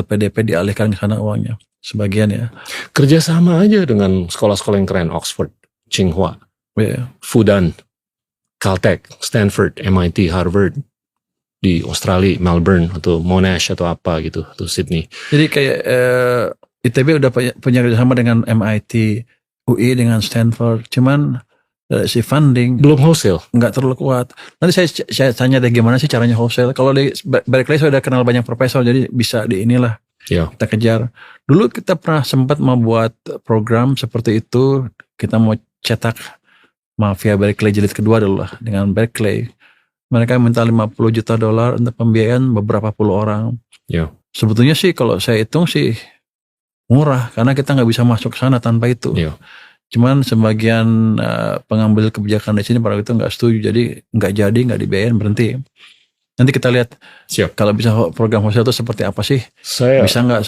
LPDP dialihkan ke sana uangnya sebagian ya. Kerjasama aja dengan sekolah-sekolah yang keren, Oxford, Tsinghua, Yeah. Fudan, Caltech, Stanford, MIT, Harvard, di Australia, Melbourne, atau Monash, atau apa gitu, atau Sydney. Jadi kayak ITB udah punya kerjasama dengan MIT, UI dengan Stanford. Cuman si funding Belum wholesale. nggak terlalu kuat. Nanti saya tanya deh gimana sih caranya wholesale. Kalau di Berkeley saya udah kenal banyak profesor, jadi bisa di inilah Ya. kita kejar. Dulu kita pernah sempat membuat program seperti itu. Kita mau cetak Mafia Berkeley jilid kedua dulu lah dengan Berkeley. Mereka minta 50 juta dolar untuk pembiayaan beberapa puluh orang. Ya. Sebetulnya sih kalau saya hitung sih murah karena kita nggak bisa masuk ke sana tanpa itu. Ya. Cuman sebagian pengambil kebijakan di sini pada itu nggak setuju, jadi nggak dibiayain, berhenti. Nanti kita lihat Siap. kalau bisa program wholesale itu seperti apa sih? Saya Bisa nggak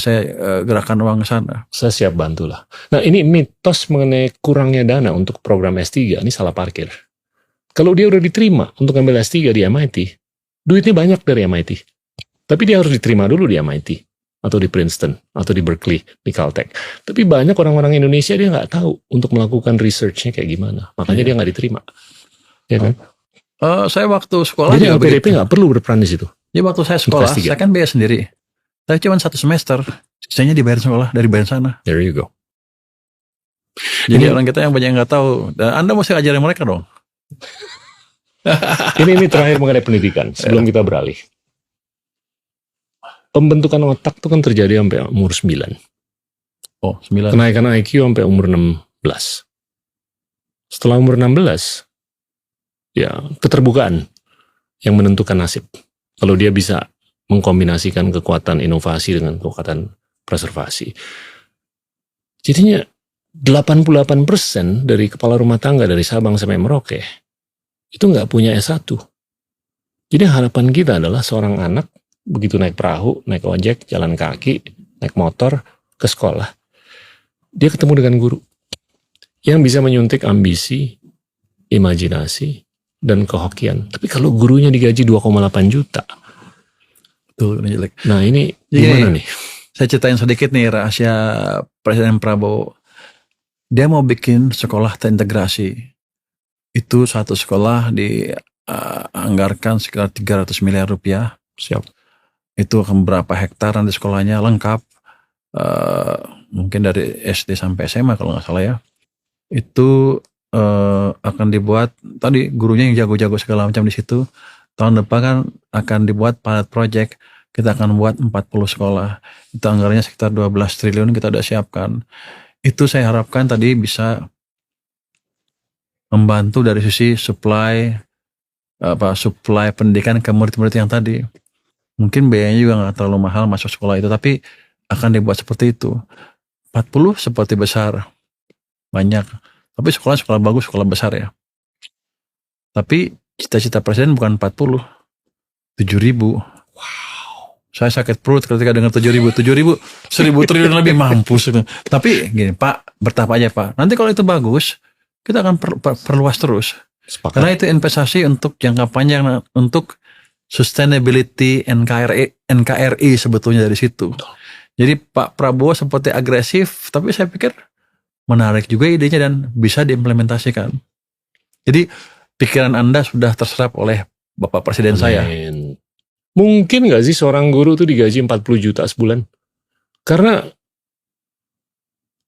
saya gerakan uang ke sana? siap bantulah. Nah, ini mitos mengenai kurangnya dana untuk program S3, ini salah parkir. Kalau dia udah diterima untuk ambil S3 di MIT, duitnya banyak dari MIT. Tapi dia harus diterima dulu di MIT, atau di Princeton, atau di Berkeley, di Caltech. Tapi banyak orang-orang Indonesia dia nggak tahu untuk melakukan research-nya kayak gimana. Makanya dia nggak diterima. Ya kan? Saya waktu sekolah Jadi juga LPDP begitu. nggak perlu berperan di situ. Jadi waktu saya sekolah, Kelas 3. saya kan biaya sendiri. Saya cuma 1 semester, sisanya dibayar sekolah dari bayar sana. There you go. Jadi Ini- orang kita yang banyak nggak tahu. Dan Anda mesti ajarin mereka dong. Ini terakhir mengenai pendidikan sebelum kita beralih. Pembentukan otak itu kan terjadi sampai umur 9. Oh, 9. Kenaikan IQ sampai umur 16. Setelah umur 16, ya keterbukaan yang menentukan nasib. Kalau dia bisa mengkombinasikan kekuatan inovasi dengan kekuatan preservasi. Jadinya 88% dari kepala rumah tangga dari Sabang sampai Merauke itu nggak punya S1. Jadi harapan kita adalah seorang anak begitu naik perahu, naik ojek, jalan kaki, naik motor, ke sekolah, dia ketemu dengan guru yang bisa menyuntik ambisi, imajinasi, dan kehokian. Tapi kalau gurunya digaji 2,8 juta, Betul, ini jelek. nah ini Jadi, gimana nih? Saya ceritain sedikit nih rahasia Presiden Prabowo. Dia mau bikin sekolah terintegrasi. Itu satu sekolah dianggarkan sekitar 300 miliar rupiah. Siap. Itu akan berapa hektar nanti sekolahnya lengkap. Mungkin dari SD sampai SMA kalau nggak salah ya. Itu akan dibuat, tadi gurunya yang jago-jago segala macam di situ. Tahun depan kan akan dibuat pilot project. Kita akan buat 40 sekolah. Itu anggarannya sekitar 12 triliun kita udah siapkan. Itu saya harapkan tadi bisa membantu dari sisi supply pendidikan ke murid-murid yang tadi. Mungkin biayanya juga nggak terlalu mahal masuk sekolah itu, tapi akan dibuat seperti itu. 40 seperti besar, banyak. Tapi sekolah bagus, sekolah besar ya. Tapi cita-cita presiden bukan 40, 7.000. Saya sakit perut ketika dengar 7.000, 1.000 triliun lebih mampus. Tapi gini Pak, bertahap aja Pak. Nanti kalau itu bagus, kita akan perluas terus. Sepakat. Karena itu investasi untuk jangka panjang, untuk sustainability NKRI sebetulnya dari situ. Jadi Pak Prabowo seperti agresif, tapi saya pikir menarik juga idenya dan bisa diimplementasikan. Jadi pikiran Anda sudah terserap oleh Bapak Presiden saya. Amin. Mungkin nggak sih seorang guru tuh digaji 40 juta sebulan? Karena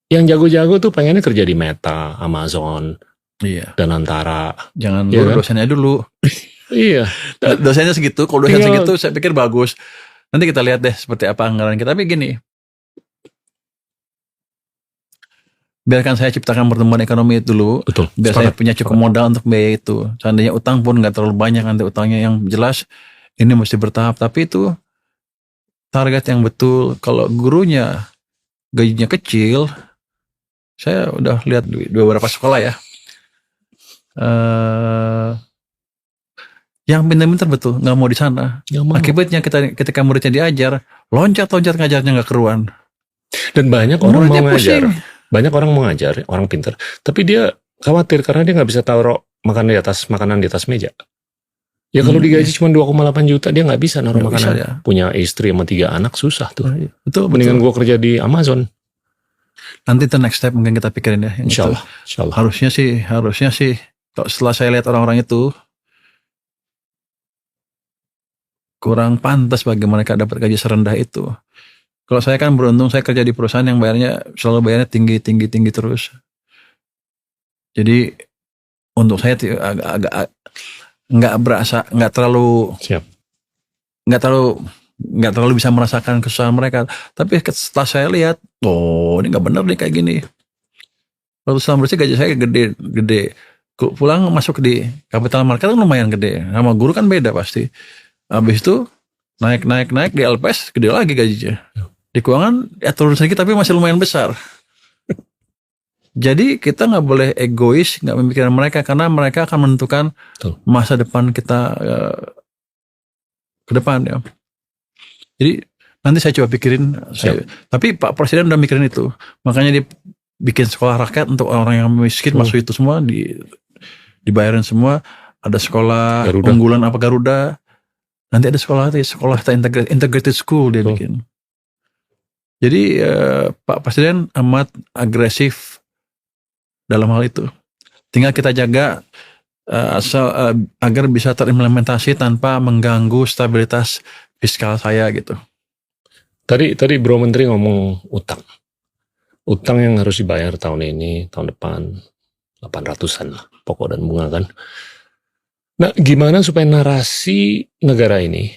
yang jago-jago tuh pengennya kerja di Meta, Amazon, Iya. dan Antara. Jangan Iya dulu kan? dosennya dulu. Iya. Dosennya segitu, kalau dosen Tinggal- segitu saya pikir bagus. Nanti kita lihat deh seperti apa anggaran kita. Tapi gini, biarkan saya ciptakan pertumbuhan ekonomi itu dulu. Betul. Biar saya Sepakat. punya cukup modal untuk biaya itu. Seandainya utang pun nggak terlalu banyak, nanti utangnya yang jelas ini mesti bertahap. Tapi itu target yang betul. Kalau gurunya gajinya kecil, saya udah lihat di beberapa sekolah ya. Yang pintar-pintar betul nggak mau di sana. Nggak mau. Akibatnya ketika muridnya diajar, loncat ngajarnya nggak keruan. Dan banyak orang mau Muridnya ngajar. pusing. Banyak orang mau ngajar, orang pintar. Tapi dia khawatir karena dia nggak bisa taruh makanan di atas meja. Ya kalau digaji cuma 2,8 juta, dia nggak bisa naruh Nggak makanan. bisa, ya. Punya istri sama 3 anak, susah tuh. Betul, Mendingan betul. gue kerja di Amazon. Nanti itu next step mungkin kita pikirin ya. Yang Insya itu. Allah. Insya Allah. Harusnya sih. Kalau setelah saya lihat orang-orang itu, kurang pantas bagi mereka dapat gaji serendah itu. Kalau saya kan beruntung, saya kerja di perusahaan yang selalu bayarnya tinggi terus. Jadi untuk saya agak nggak berasa, nggak terlalu Siap. nggak terlalu bisa merasakan kesusahan mereka. Tapi setelah saya lihat, oh ini nggak benar nih kayak gini. Lalu selama bersih gaji saya gede. Pulang masuk di capital market kan lumayan gede. Sama guru kan beda pasti. Habis itu naik di LPS gede lagi gajinya. Di keuangan ya turun sedikit tapi masih lumayan besar. Jadi kita nggak boleh egois, nggak memikirkan mereka karena mereka akan menentukan Betul. masa depan kita ke depan ya. Jadi nanti saya coba pikirin. Tapi Pak Presiden udah mikirin itu. Makanya dia bikin sekolah rakyat untuk orang yang miskin, masuk itu semua dibayarin semua. Ada sekolah Garuda. unggulan apa Garuda. Nanti ada sekolah integrated school dia bikin. Jadi Pak Presiden amat agresif dalam hal itu. Tinggal kita jaga agar bisa terimplementasi tanpa mengganggu stabilitas fiskal saya gitu. Tadi Bro Menteri ngomong utang. Utang yang harus dibayar tahun ini, tahun depan 800-an lah, pokok dan bunga kan. Nah, gimana supaya narasi negara ini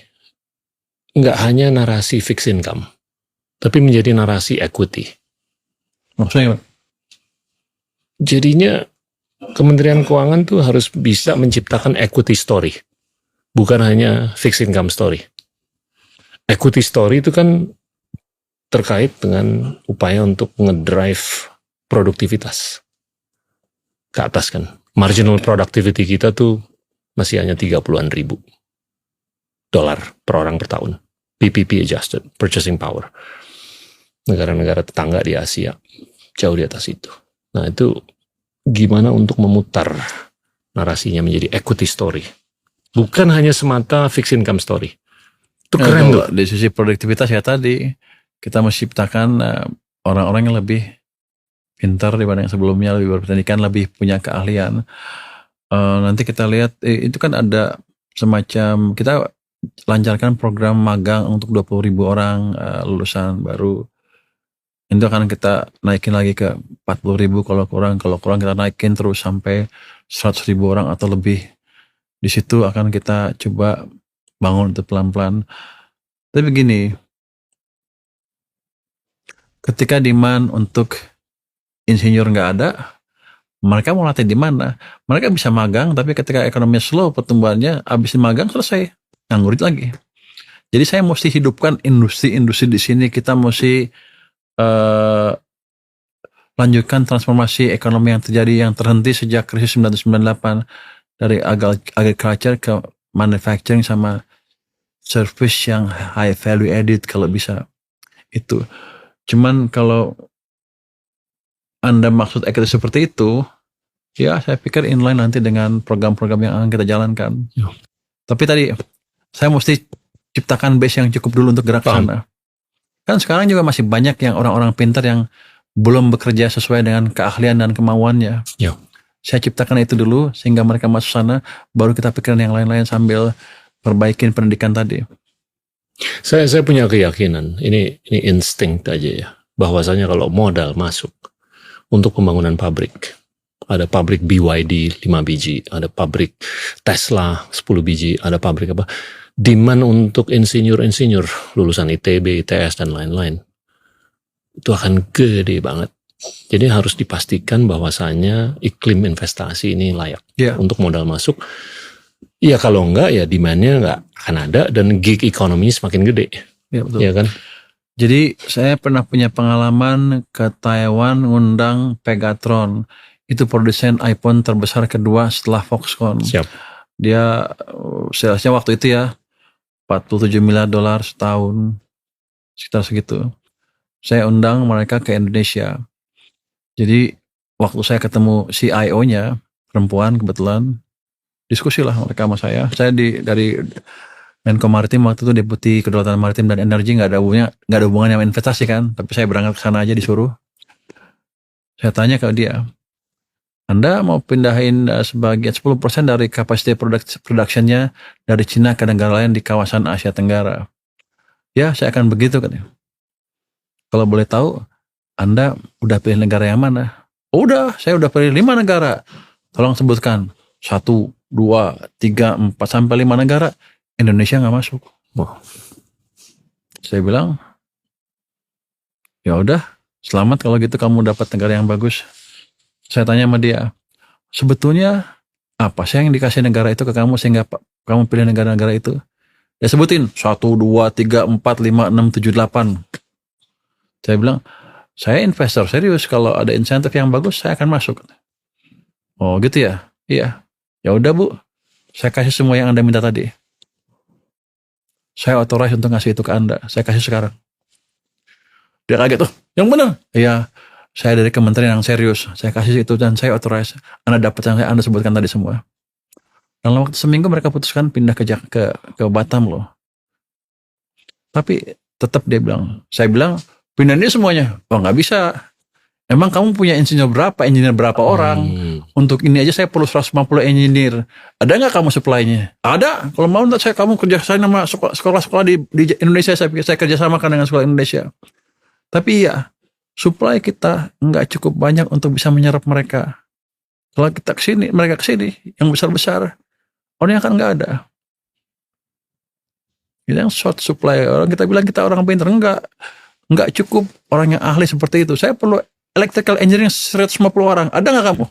nggak hanya narasi fixed income, tapi menjadi narasi equity. Maksudnya gimana? Jadinya Kementerian Keuangan tuh harus bisa menciptakan equity story, bukan hanya fixed income story. Equity story itu kan terkait dengan upaya untuk ngedrive produktivitas ke atas kan. Marginal productivity kita tuh masih hanya 30-an ribu dolar per orang per tahun. PPP adjusted, purchasing power. negara-negara tetangga di Asia jauh di atas itu. Nah itu gimana untuk memutar narasinya menjadi equity story, bukan hanya semata fixed income story. Itu keren tuh. Di sisi produktivitas ya tadi kita mesti ciptakan orang-orang yang lebih pintar dibanding sebelumnya, lebih berpendidikan, lebih punya keahlian. Nanti kita lihat itu kan ada semacam kita lancarkan program magang untuk 20.000 orang lulusan baru. Itu akan kita naikin lagi ke 40.000 kalau kurang kita naikin terus sampai 100.000 orang atau lebih. Di situ akan kita coba bangun itu pelan-pelan. Tapi begini, ketika demand untuk insinyur nggak ada, mereka mau latih di mana? Mereka bisa magang, tapi ketika ekonominya slow pertumbuhannya, habis magang selesai, nganggur lagi. Jadi saya mesti hidupkan industri-industri di sini. Kita mesti lanjutkan transformasi ekonomi yang terjadi, yang terhenti sejak krisis 1998 dari agriculture ke manufacturing sama service yang high value added kalau bisa itu. Cuman kalau Anda maksud equity seperti itu, ya saya pikir inline nanti dengan program-program yang akan kita jalankan. Ya. Tapi tadi saya mesti ciptakan base yang cukup dulu untuk gerak ke sana. Kan sekarang juga masih banyak yang orang-orang pintar yang belum bekerja sesuai dengan keahlian dan kemauannya. Ya. Saya ciptakan itu dulu sehingga mereka masuk sana, baru kita pikirin yang lain-lain sambil perbaikin pendidikan tadi. Saya punya keyakinan, ini insting aja ya, bahwasanya kalau modal masuk untuk pembangunan pabrik, ada pabrik BYD 5 biji, ada pabrik Tesla 10 biji, ada pabrik apa, demand untuk insinyur-insinyur lulusan ITB, ITS dan lain-lain itu akan gede banget. Jadi harus dipastikan bahwasanya iklim investasi ini layak untuk modal masuk. Ya kalau enggak ya demand-nya enggak akan ada dan gig ekonomi semakin gede. Ya betul. Ya kan? Jadi saya pernah punya pengalaman ke Taiwan ngundang Pegatron. Itu produsen iPhone terbesar kedua setelah Foxconn. Siap. Dia salesnya waktu itu ya $47 miliar setahun, sekitar segitu. Saya undang mereka ke Indonesia. Jadi waktu saya ketemu CIO-nya, perempuan kebetulan, diskusilah mereka sama saya. Saya dari Menko Maritim waktu itu Deputi Kedaulatan Maritim dan Energi, nggak ada hubungannya sama investasi kan, tapi saya berangkat ke sana aja disuruh. Saya tanya ke dia, Anda mau pindahin sebagian 10% dari kapasitas production-nya dari Cina ke negara lain di kawasan Asia Tenggara. Ya, saya akan begitu kan. Kalau boleh tahu, Anda udah pilih negara yang mana? Udah, saya udah pilih 5 negara. Tolong sebutkan 1, 2, 3, 4 sampai 5 negara. Indonesia nggak masuk. Wah. Saya bilang, ya udah, selamat kalau gitu kamu dapat negara yang bagus. Saya tanya sama dia, sebetulnya apa sih yang dikasih negara itu ke kamu sehingga kamu pilih negara-negara itu? Dia sebutin 1, 2, 3, 4, 5, 6, 7, 8. Saya bilang, saya investor serius, kalau ada insentif yang bagus saya akan masuk. Oh gitu ya? Iya. Ya udah Bu, saya kasih semua yang Anda minta tadi. Saya authorize untuk ngasih itu ke Anda. Saya kasih sekarang. Dia kaget, oh yang benar? Iya, saya dari kementerian yang serius. Saya kasih itu dan saya authorize. Anda dapat yang Anda sebutkan tadi semua. Dalam waktu seminggu mereka putuskan pindah ke Batam loh. Tapi tetap dia bilang, saya bilang, pindah ini semuanya. Oh nggak bisa. Emang kamu punya engineer berapa orang? Untuk ini aja saya perlu 150 engineer. Ada nggak kamu supply-nya? Ada. Kalau mau nanti kamu kerja sama sekolah-sekolah di Indonesia. Saya kerja sama dengan sekolah Indonesia. Tapi ya, supply kita nggak cukup banyak untuk bisa menyerap mereka. Kalau kita kesini, mereka kesini, yang besar-besar, orangnya kan nggak ada. Kita yang short supply. Orang kita bilang kita orang pintar, nggak cukup orang yang ahli seperti itu. Saya perlu electrical engineering 150 orang. Ada nggak kamu?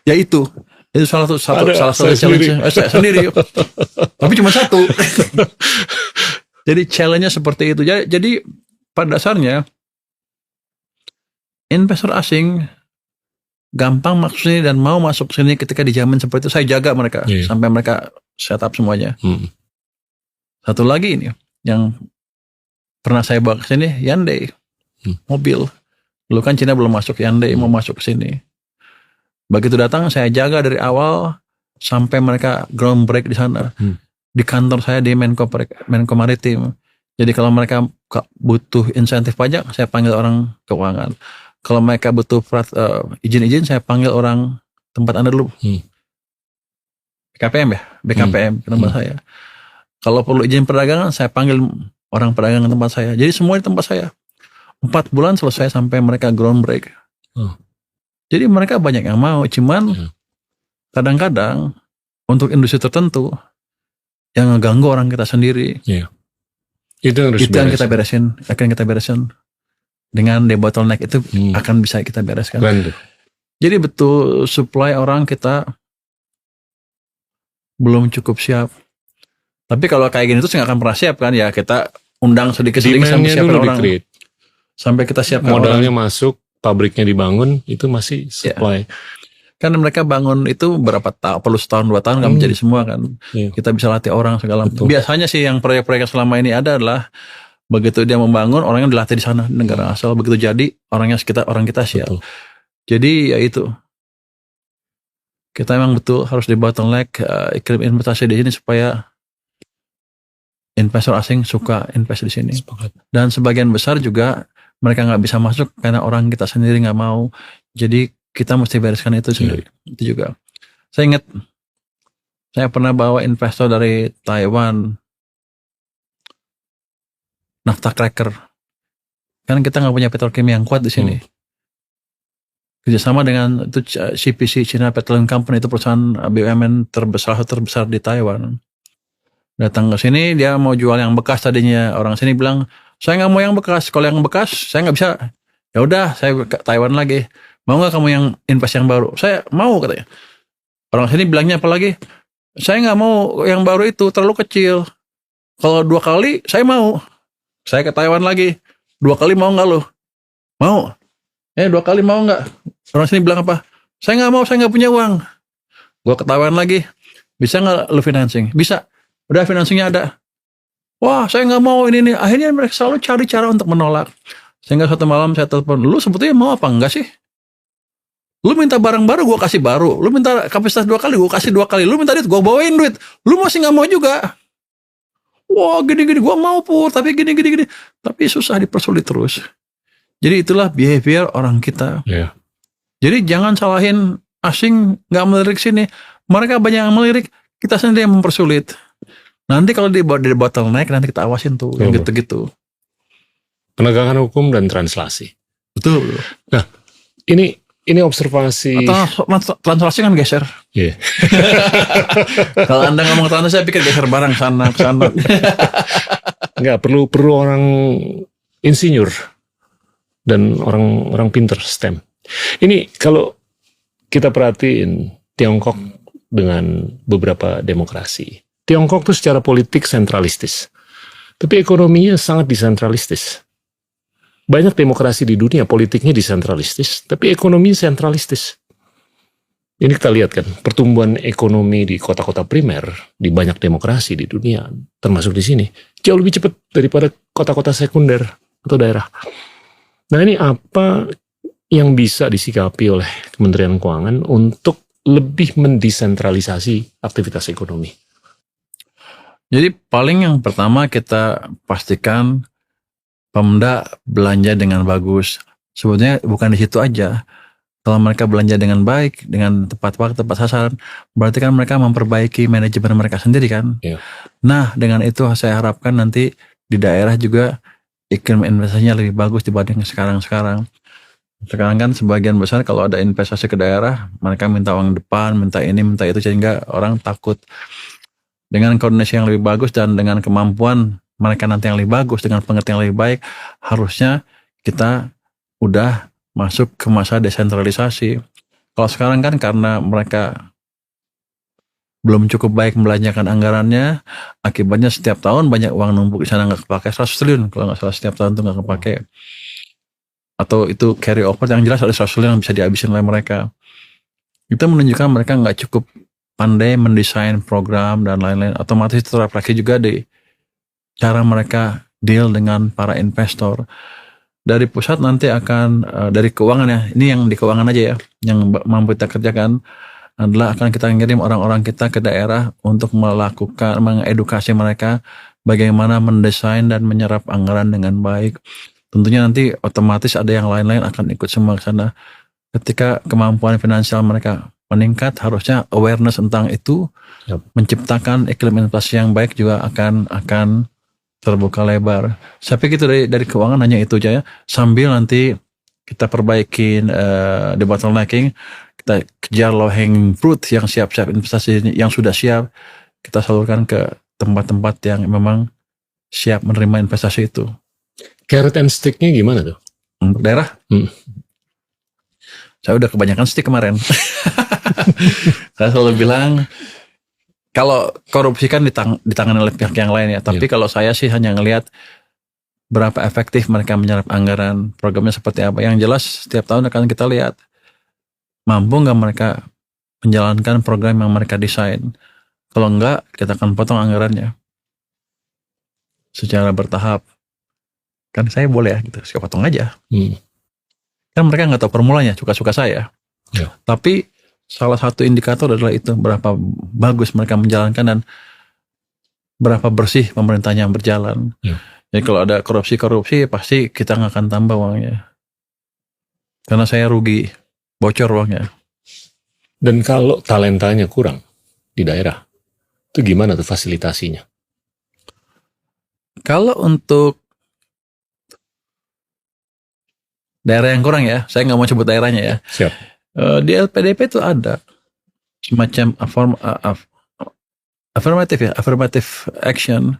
Ya itu salah satu challenge saya sendiri. Tapi cuma satu. Jadi challenge-nya seperti itu. Jadi pada dasarnya investor asing gampang masuk sini dan mau masuk sini ketika di zaman seperti itu. Saya jaga mereka sampai mereka setup semuanya. Satu lagi ini yang pernah saya bawa ke sini Hyundai mobil. Dulu kan Cina belum masuk, Hyundai mau masuk ke sini. Begitu datang saya jaga dari awal sampai mereka ground break di sana. Di kantor saya di Menko Maritim. Jadi kalau mereka butuh insentif pajak, saya panggil orang keuangan. Kalau mereka butuh izin-izin, saya panggil orang tempat Anda dulu. BKPM ya, BKPM tempat saya. Kalau perlu izin perdagangan, saya panggil orang perdagangan tempat saya. Jadi semua di tempat saya. 4 bulan selesai sampai mereka ground break. Jadi mereka banyak yang mau, cuman kadang-kadang untuk industri tertentu yang ngeganggu orang kita sendiri. Itu yang kita beresin, akan kita beresin dengan debottleneck itu akan bisa kita bereskan. Jadi betul supply orang kita belum cukup siap. Tapi kalau kayak gini terus nggak akan pernah siap kan ya, kita undang sedikit-sedikit sampai siapkan orang. Sampai kita siapkan modalnya orang masuk, pabriknya dibangun, itu masih supply. Kan mereka bangun itu berapa tahun, perlu setahun 2 tahun nggak menjadi semua kan. Kita bisa latih orang segala. Biasanya sih yang proyek-proyek selama ini adalah begitu dia membangun, orangnya dilatih di sana di negara asal, begitu jadi orang kita siap. Jadi ya itu, kita memang betul harus di bottleneck iklim investasi di sini supaya investor asing suka invest di sini. Dan sebagian besar juga mereka nggak bisa masuk karena orang kita sendiri nggak mau. Jadi kita mesti bereskan itu sendiri. Itu juga. Saya ingat, saya pernah bawa investor dari Taiwan, naphtha cracker. Kan kita nggak punya petrokimia yang kuat di sini. Kerjasama dengan itu CPC, China Petroleum Company, itu perusahaan BUMN terbesar di Taiwan. Datang ke sini, dia mau jual yang bekas tadinya. Orang sini bilang, saya nggak mau yang bekas. Kalau yang bekas, saya nggak bisa. Ya udah, saya ke Taiwan lagi. Mau nggak kamu yang invest yang baru? Saya mau, katanya. Orang sini bilangnya apa lagi? Saya nggak mau yang baru itu, terlalu kecil. Kalau 2 kali, saya mau. Saya ke Taiwan lagi. 2 kali mau nggak lo? Mau. 2 kali mau nggak? Orang sini bilang apa? Saya nggak mau, saya nggak punya uang. Gue ke Taiwan lagi. Bisa nggak lo financing? Bisa. Udah financingnya ada. Wah, saya nggak mau ini. Akhirnya mereka selalu cari cara untuk menolak. Sehingga suatu malam saya telepon, lu sebetulnya mau apa enggak sih? Lu minta barang baru, gue kasih baru. Lu minta kapasitas 2 kali, gue kasih 2 kali. Lu minta duit, gue bawain duit. Lu masih nggak mau juga. Wah, gini-gini, gue mau pur, tapi gini-gini. Tapi susah, dipersulit terus. Jadi itulah behavior orang kita. Jadi jangan salahin asing nggak melirik sini. Mereka banyak yang melirik, kita sendiri yang mempersulit. Nanti kalau di bottleneck, nanti kita awasin tuh, yang gitu-gitu. Penegakan hukum dan translasi. Betul. Nah, ini observasi. Translasi kan geser. Kalau Anda ngomong translasi, saya pikir geser barang sana ke sana. Enggak, perlu orang insinyur dan orang pinter STEM. Ini kalau kita perhatiin Tiongkok dengan beberapa demokrasi. Tiongkok itu secara politik sentralistis. Tapi ekonominya sangat desentralistis. Banyak demokrasi di dunia politiknya desentralistis, tapi ekonominya sentralistis. Ini kita lihat kan, pertumbuhan ekonomi di kota-kota primer, di banyak demokrasi di dunia, termasuk di sini, jauh lebih cepat daripada kota-kota sekunder atau daerah. Nah, ini apa yang bisa disikapi oleh Kementerian Keuangan untuk lebih mendesentralisasi aktivitas ekonomi? Jadi paling yang pertama kita pastikan Pemda belanja dengan bagus. Sebetulnya bukan di situ aja. Kalau mereka belanja dengan baik, dengan tepat waktu, tepat sasaran, berarti kan mereka memperbaiki manajemen mereka sendiri kan. Nah, dengan itu saya harapkan nanti di daerah juga iklim investasinya lebih bagus dibanding sekarang-sekarang. Sekarang kan sebagian besar kalau ada investasi ke daerah, mereka minta uang depan, minta ini, minta itu, sehingga orang takut. Dengan koordinasi yang lebih bagus dan dengan kemampuan mereka nanti yang lebih bagus, dengan pengertian yang lebih baik, harusnya kita udah masuk ke masa desentralisasi. Kalau sekarang kan karena mereka belum cukup baik membelanjakan anggarannya, akibatnya setiap tahun banyak uang numpuk di sana nggak kepake, 100 triliun kalau nggak salah setiap tahun itu nggak kepake. Atau itu carry over, yang jelas ada 100 triliun yang bisa dihabisin oleh mereka. Itu menunjukkan mereka nggak cukup pandai mendesain program dan lain-lain. Otomatis itu terrefleksi juga di cara mereka deal dengan para investor. Dari pusat nanti akan dari keuangan ya, ini yang di keuangan aja ya, yang mampu kita kerjakan adalah akan kita ngirim orang-orang kita ke daerah untuk mengedukasi mereka bagaimana mendesain dan menyerap anggaran dengan baik. Tentunya nanti otomatis ada yang lain-lain akan ikut semua ke sana. Ketika kemampuan finansial mereka meningkat, harusnya awareness tentang itu, menciptakan iklim investasi yang baik juga akan terbuka lebar. Saya pikir itu dari keuangan hanya itu aja ya. Sambil nanti kita perbaikin the bottlenecking, kita kejar low hanging fruit yang siap-siap investasi yang sudah siap, kita salurkan ke tempat-tempat yang memang siap menerima investasi itu. Carrot and stick-nya gimana tuh? Untuk daerah? Saya udah kebanyakan stick kemarin. Saya selalu bilang, kalau korupsi kan ditangani oleh pihak yang lain ya. Tapi kalau saya sih hanya ngelihat berapa efektif mereka menyerap anggaran, programnya seperti apa. Yang jelas setiap tahun akan kita lihat mampu nggak mereka menjalankan program yang mereka desain. Kalau enggak, kita akan potong anggarannya secara bertahap. Kan saya boleh ya gitu, saya potong aja. Kan mereka nggak tahu formulanya, suka-suka saya. Tapi salah satu indikator adalah itu, berapa bagus mereka menjalankan dan berapa bersih pemerintahnya yang berjalan. Jadi kalau ada korupsi pasti kita nggak akan tambah uangnya. Karena saya rugi, bocor uangnya. Dan kalau talentanya kurang di daerah, itu gimana tuh fasilitasinya? Kalau untuk daerah yang kurang ya, saya nggak mau sebut daerahnya ya. Siap. Di LPDP itu ada semacam affirmative action,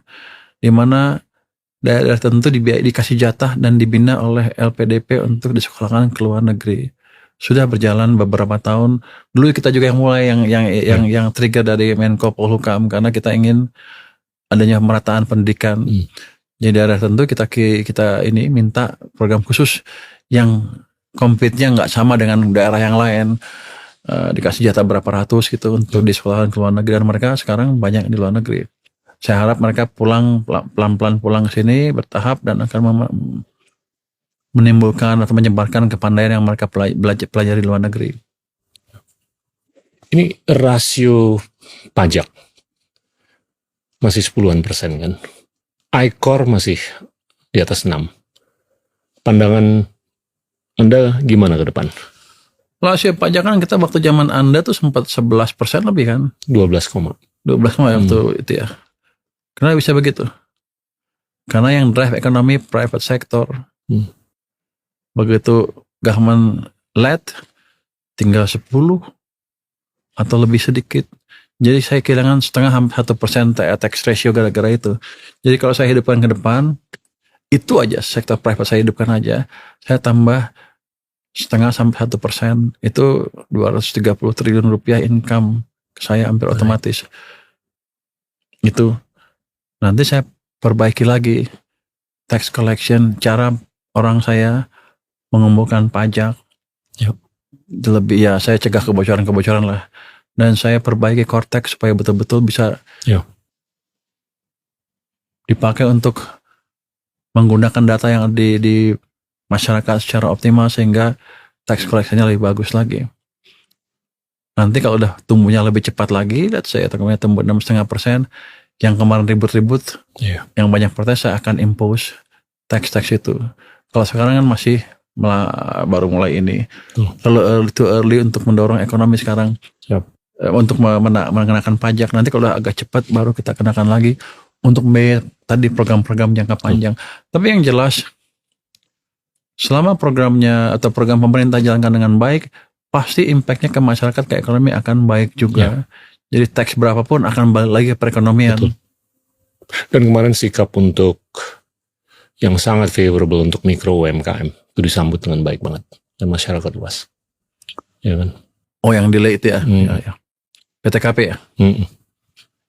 di mana daerah tertentu dikasih jatah dan dibina oleh LPDP untuk disekolahkan ke luar negeri. Sudah berjalan beberapa tahun. Dulu kita juga yang mulai yang trigger dari Menko Polhukam, karena kita ingin adanya pemerataan pendidikan. Jadi daerah tertentu kita ini minta program khusus yang compete-nya nggak sama dengan daerah yang lain, dikasih jatah berapa ratus gitu untuk disekolahkan ke luar negeri, dan mereka sekarang banyak di luar negeri. Saya harap mereka pelan-pelan pulang ke sini bertahap dan akan menimbulkan atau menyebarkan kepandaian yang mereka pelajari di luar negeri. Ini rasio pajak masih 10% kan? ICOR masih di atas 6. Pandangan Anda gimana ke depan? Rasio pajak kan kita waktu zaman Anda tuh sempat 11% lebih kan? 12, 12 waktu itu ya. Kenapa bisa begitu? Karena yang drive ekonomi private sector. Begitu government led tinggal 10 atau lebih sedikit. Jadi saya kehilangan 0,5% tax ratio gara-gara itu. Jadi kalau saya hidupkan ke depan, itu aja sektor private saya hidupkan aja, saya tambah 0,5-1%, itu 230 triliun rupiah income saya hampir otomatis. Itu nanti saya perbaiki lagi tax collection, cara orang saya mengumpulkan pajak. Lebih ya, saya cegah kebocoran-kebocoran lah. Dan saya perbaiki Cortex supaya betul-betul bisa dipakai untuk menggunakan data yang di masyarakat secara optimal sehingga tax collection-nya lebih bagus lagi. Nanti kalau udah tumbuhnya lebih cepat lagi, let's say kemudian tumbuh 6,5%, yang kemarin ribut-ribut, yang banyak protes, saya akan impose tax itu. Kalau sekarang kan masih baru mulai ini, terlalu early untuk mendorong ekonomi sekarang. Untuk mengenakan pajak. Nanti kalau agak cepat baru kita kenakan lagi untuk tadi program-program jangka panjang. Tapi yang jelas selama programnya atau program pemerintah jalankan dengan baik, pasti impactnya ke masyarakat, ke ekonomi akan baik juga. Jadi tax berapapun akan balik lagi ke perekonomian. Dan kemarin sikap untuk yang sangat favorable untuk mikro UMKM itu disambut dengan baik banget dan masyarakat luas. Ya kan? Oh, yang delay itu ya. Ya. PTKP ya.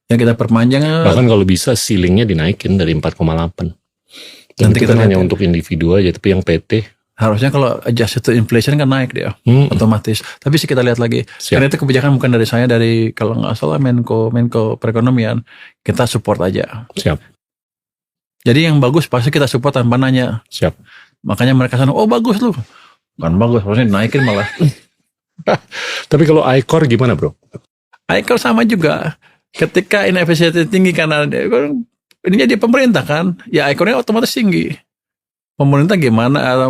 Yang kita perpanjang. Bahkan kalau bisa ceilingnya dinaikin dari 4,8. Nanti kita hanya untuk individu aja, tapi yang PT harusnya kalau adjusted to inflation kan naik dia, otomatis. Tapi sih kita lihat lagi. Karena itu kebijakan bukan dari saya, dari kalau nggak salah Menko Perekonomian. Kita support aja. Siap. Jadi yang bagus pasti kita support tanpa nanya. Siap. Makanya mereka sana, oh bagus lu. Kan bagus, harusnya naikin malah. Tapi kalau iCore gimana bro? iCore sama juga. Ketika inefisiensi tinggi karena ini jadi pemerintah kan, ya iCore-nya otomatis tinggi. Pemerintah gimana?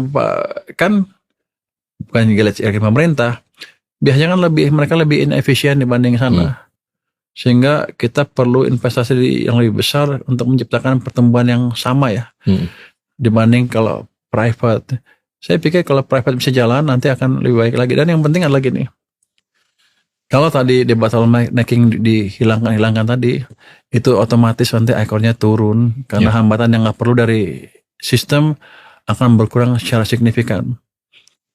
Kan bukan gila pemerintah. Biasanya kan mereka lebih inefisien dibanding sana. Sehingga kita perlu investasi yang lebih besar untuk menciptakan pertumbuhan yang sama ya. Dibanding kalau private. Saya pikir kalau private bisa jalan nanti akan lebih baik lagi. Dan yang penting adalah gini. Kalau tadi di bottlenecking dihilangkan tadi, itu otomatis nanti iCore-nya turun. Karena hambatan yang nggak perlu dari sistem akan berkurang secara signifikan.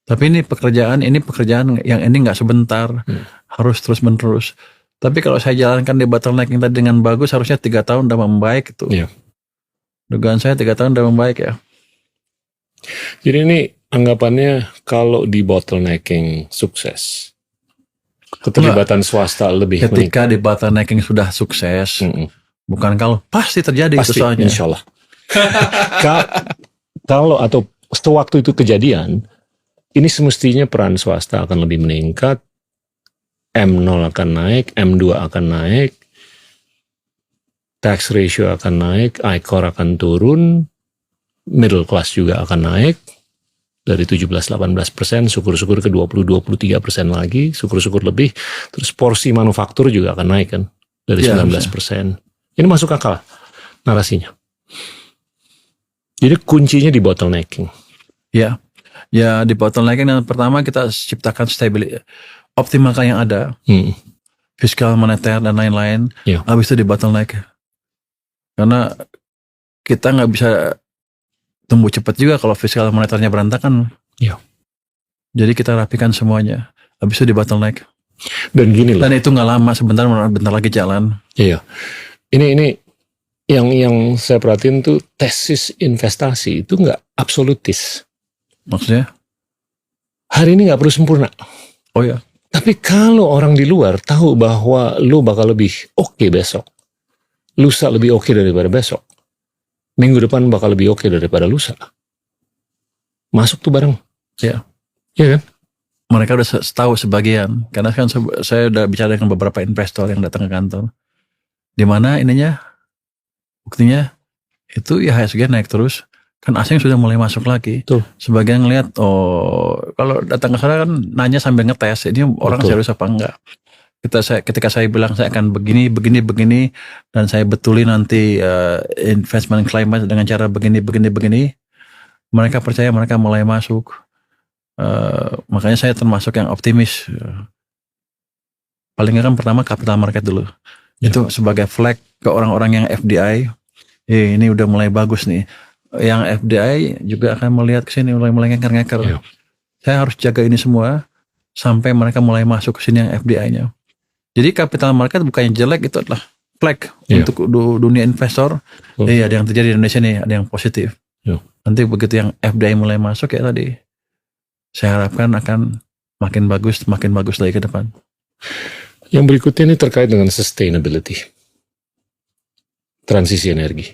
Tapi ini pekerjaan yang ini nggak sebentar. Harus terus menerus. Tapi kalau saya jalankan di bottlenecking tadi dengan bagus, harusnya 3 tahun udah membaik itu. Dugaan saya 3 tahun udah membaik ya. Jadi ini anggapannya kalau di bottlenecking sukses, keterlibatan swasta lebih ketika di bottlenecking sudah sukses, bukan kalau pasti terjadi pasti, itu soalnya. Insya Allah. Kalau atau sewaktu itu kejadian, ini semestinya peran swasta akan lebih meningkat. M0 akan naik, M2 akan naik, tax ratio akan naik, iCore akan turun, middle class juga akan naik, dari 17-18%, syukur-syukur ke 20-23% lagi, syukur-syukur lebih, terus porsi manufaktur juga akan naik kan, dari 19%. Ini masuk akal narasinya. Jadi kuncinya di bottlenecking. Ya di bottlenecking yang pertama kita ciptakan stability. Optimalkan yang ada, fiskal, moneter dan lain-lain. Habis itu di bottleneck, karena kita nggak bisa tumbuh cepat juga kalau fiskal moneternya berantakan. Jadi kita rapikan semuanya. Habis itu di bottleneck. Dan gini loh. Dan itu nggak lama, bentar lagi jalan. Iya. Ini yang saya perhatiin tuh tesis investasi itu nggak absolutis. Maksudnya? Hari ini nggak perlu sempurna. Oh ya. Tapi kalau orang di luar tahu bahwa lu bakal lebih oke besok, lusa lebih oke daripada besok, minggu depan bakal lebih oke daripada lusa, masuk tuh bareng. Iya kan? Mereka udah tahu sebagian, karena kan saya udah bicara dengan beberapa investor yang datang ke kantor. Di mana ininya, buktinya itu IHSG naik terus. Kan asing sudah mulai masuk lagi. Tuh. Sebagian ngelihat, kalau datang ke sana kan nanya sambil ngetes, ini orang serius apa enggak. Ketika saya bilang saya akan begini, dan saya betulin nanti investment climate dengan cara begini, mereka percaya, mereka mulai masuk. Makanya saya termasuk yang optimis. Paling kan pertama capital market dulu. Itu sebagai flag ke orang-orang yang FDI. Ini udah mulai bagus nih. Yang FDI juga akan melihat ke sini, mulai ngeker-ngeker. Saya harus jaga ini semua sampai mereka mulai masuk ke sini yang FDI-nya. Jadi capital market bukannya jelek, itu adalah flag untuk dunia investor. Ada yang terjadi di Indonesia nih, ada yang positif. Nanti begitu yang FDI mulai masuk ya tadi, saya harapkan akan makin bagus lagi ke depan. Yang berikutnya ini terkait dengan sustainability, transisi energi.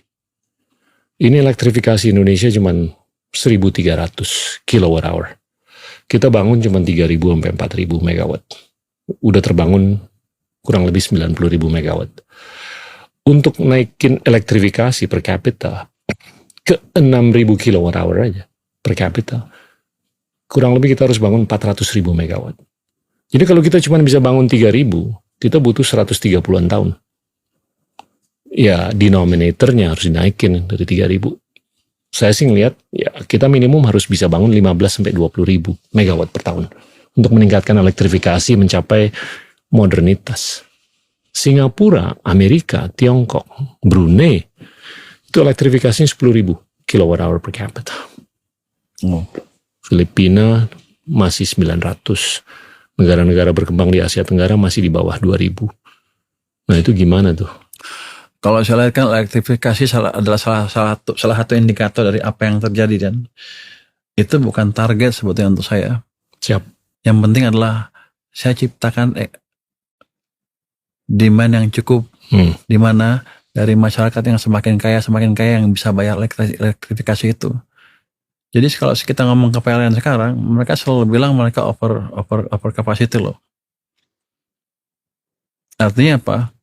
Ini elektrifikasi Indonesia cuma 1.300 kWh. Kita bangun cuma 3.000 sampai 4.000 megawatt. Udah terbangun kurang lebih 90.000 megawatt. Untuk naikin elektrifikasi per kapita ke 6.000 kWh aja per kapita, kurang lebih kita harus bangun 400.000 megawatt. Jadi kalau kita cuma bisa bangun 3.000, kita butuh 130-an tahun. Ya denominatornya harus dinaikin dari 3.000. Saya sih ngelihat ya kita minimum harus bisa bangun 15-20 ribu megawatt per tahun untuk meningkatkan elektrifikasi mencapai modernitas. Singapura, Amerika, Tiongkok, Brunei itu elektrifikasinya 10.000 kWh per kapita. Filipina masih 900. Negara-negara berkembang di Asia Tenggara masih di bawah 2.000. Nah itu gimana tuh? Kalau saya lihat kan elektrifikasi adalah salah satu indikator dari apa yang terjadi, dan itu bukan target sebetulnya untuk saya. Siap. Yang penting adalah saya ciptakan demand yang cukup di mana dari masyarakat yang semakin kaya yang bisa bayar elektrifikasi itu. Jadi kalau kita ngomong ke PLN sekarang, mereka selalu bilang mereka over capacity loh. Artinya apa?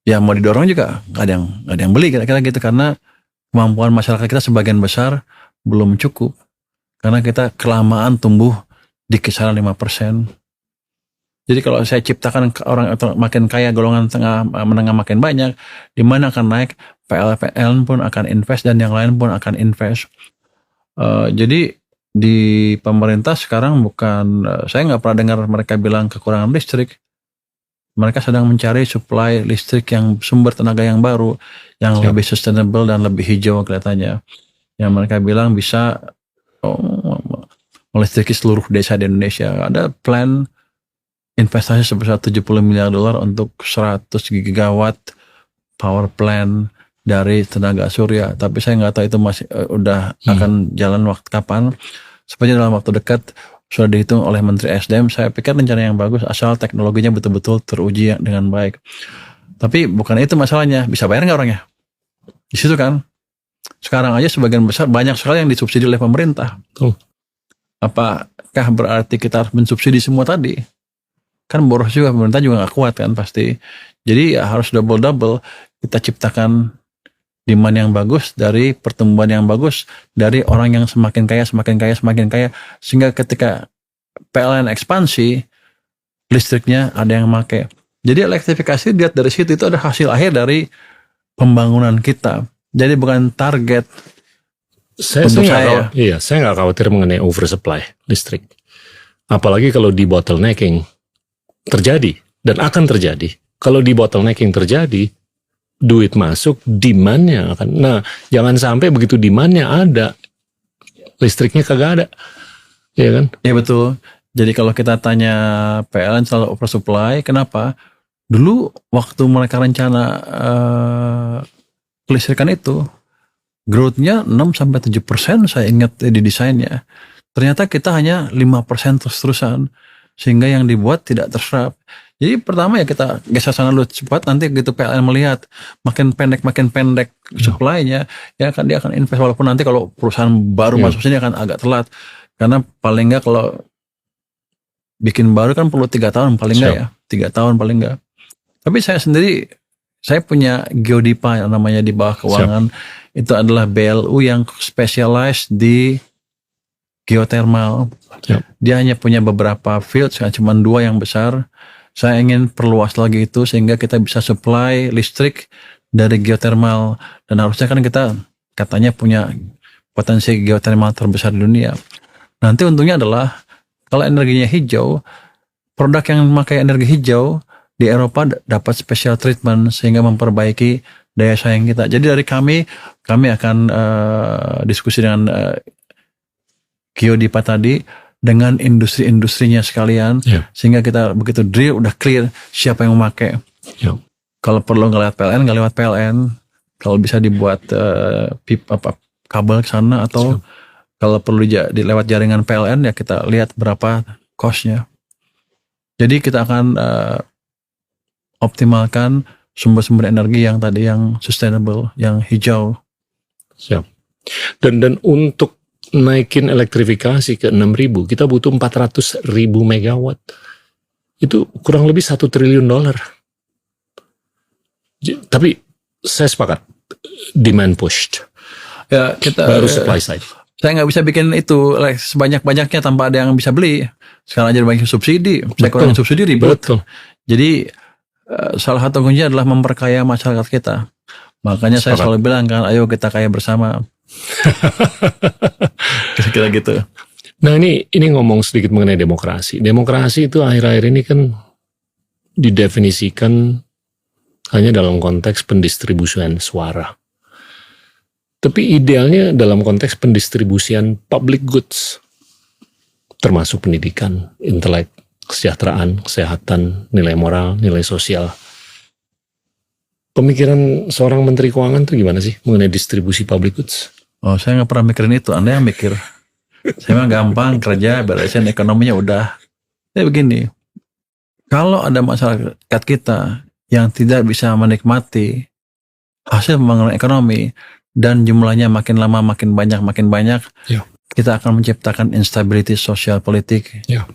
Ya mau didorong juga nggak ada yang beli kira-kira gitu, karena kemampuan masyarakat kita sebagian besar belum cukup, karena kita kelamaan tumbuh di kisaran 5%. Jadi kalau saya ciptakan orang atau makin kaya, golongan menengah makin banyak, di mana akan naik, PLN pun akan invest dan yang lain pun akan invest. Jadi di pemerintah sekarang saya nggak pernah dengar mereka bilang kekurangan listrik. Mereka sedang mencari supply listrik yang sumber tenaga yang baru, yang lebih sustainable dan lebih hijau kelihatannya. Yang mereka bilang bisa melistriki seluruh desa di Indonesia. Ada plan investasi sebesar $70 miliar untuk 100 gigawatt power plant dari tenaga surya. Tapi saya nggak tahu itu masih akan jalan waktu kapan. Sepertinya dalam waktu dekat sudah dihitung oleh Menteri SDM. Saya pikir rencana yang bagus asal teknologinya betul-betul teruji dengan baik. Tapi bukan itu masalahnya. Bisa bayar nggak orangnya? Di situ kan. Sekarang aja sebagian besar banyak sekali yang disubsidi oleh pemerintah. Apakah berarti kita harus mensubsidi semua tadi? Kan boros juga, pemerintah juga nggak kuat kan pasti. Jadi ya harus double kita ciptakan demand yang bagus dari pertumbuhan yang bagus dari orang yang semakin kaya, sehingga ketika PLN ekspansi listriknya ada yang make. Jadi elektrifikasi dilihat dari situ, itu ada hasil akhir dari pembangunan kita. Jadi bukan target. Saya nggak khawatir mengenai oversupply listrik. Apalagi kalau di bottlenecking terjadi dan akan terjadi. Kalau di bottlenecking terjadi, duit masuk, demand-nya akan. Nah, jangan sampai begitu demand-nya ada, listriknya kagak ada. Iya kan? Iya betul. Jadi kalau kita tanya PLN selalu oversupply, kenapa? Dulu waktu mereka rencana kelistrikan itu, growth-nya 6-7% saya ingat di desainnya. Ternyata kita hanya 5% terus-terusan, sehingga yang dibuat tidak terserap. Jadi pertama ya kita geser sana dulu cepat, nanti gitu PLN melihat makin pendek supply-nya, ya kan dia akan invest, walaupun nanti kalau perusahaan baru masuk sini akan agak telat, karena paling nggak kalau bikin baru kan perlu 3 tahun paling nggak ya, 3 tahun paling nggak. Tapi saya sendiri, saya punya Geodipa yang namanya di bawah keuangan, itu adalah BLU yang specialized di geothermal. Dia hanya punya beberapa fields, cuma 2 yang besar. Saya ingin perluas lagi itu sehingga kita bisa supply listrik dari geothermal, dan harusnya kan kita katanya punya potensi geothermal terbesar di dunia. Nanti untungnya adalah kalau energinya hijau, produk yang memakai energi hijau di Eropa dapat special treatment sehingga memperbaiki daya saing kita. Jadi dari kami akan diskusi dengan Geodipa tadi dengan industri-industrinya sekalian, sehingga kita begitu drill udah clear siapa yang memakai. Kalau perlu nggak lewat PLN, kalau bisa dibuat kabel ke sana, atau kalau perlu lewat jaringan PLN ya kita lihat berapa cost-nya. Jadi kita akan optimalkan sumber-sumber energi yang tadi yang sustainable, yang hijau. Dan untuk naikin elektrifikasi ke 6.000, kita butuh 400.000 megawatt. Itu kurang lebih $1 triliun. Tapi saya sepakat, demand pushed. Ya, kita baru supply side. Saya nggak bisa bikin itu sebanyak-banyaknya tanpa ada yang bisa beli. Sekarang aja banyak subsidi. Saya kurang subsidi ribut. Jadi salah satu kuncinya adalah memperkaya masyarakat kita. Makanya saya selalu bilang kan, ayo kita kaya bersama. Kira-kira gitu. Nah ini ngomong sedikit mengenai demokrasi. Demokrasi itu akhir-akhir ini kan didefinisikan hanya dalam konteks pendistribusian suara. Tapi idealnya dalam konteks pendistribusian public goods, termasuk pendidikan, intelek, kesejahteraan, kesehatan, nilai moral, nilai sosial. Pemikiran seorang Menteri Keuangan itu gimana sih mengenai distribusi public goods? Oh, saya nggak pernah mikirin itu. Anda yang mikir. Saya mah gampang kerja, beresin ekonominya udah. Jadi begini, kalau ada masyarakat kita yang tidak bisa menikmati hasil pembangunan ekonomi dan jumlahnya makin lama makin banyak, Ya. kita akan menciptakan instability sosial politik. Ya.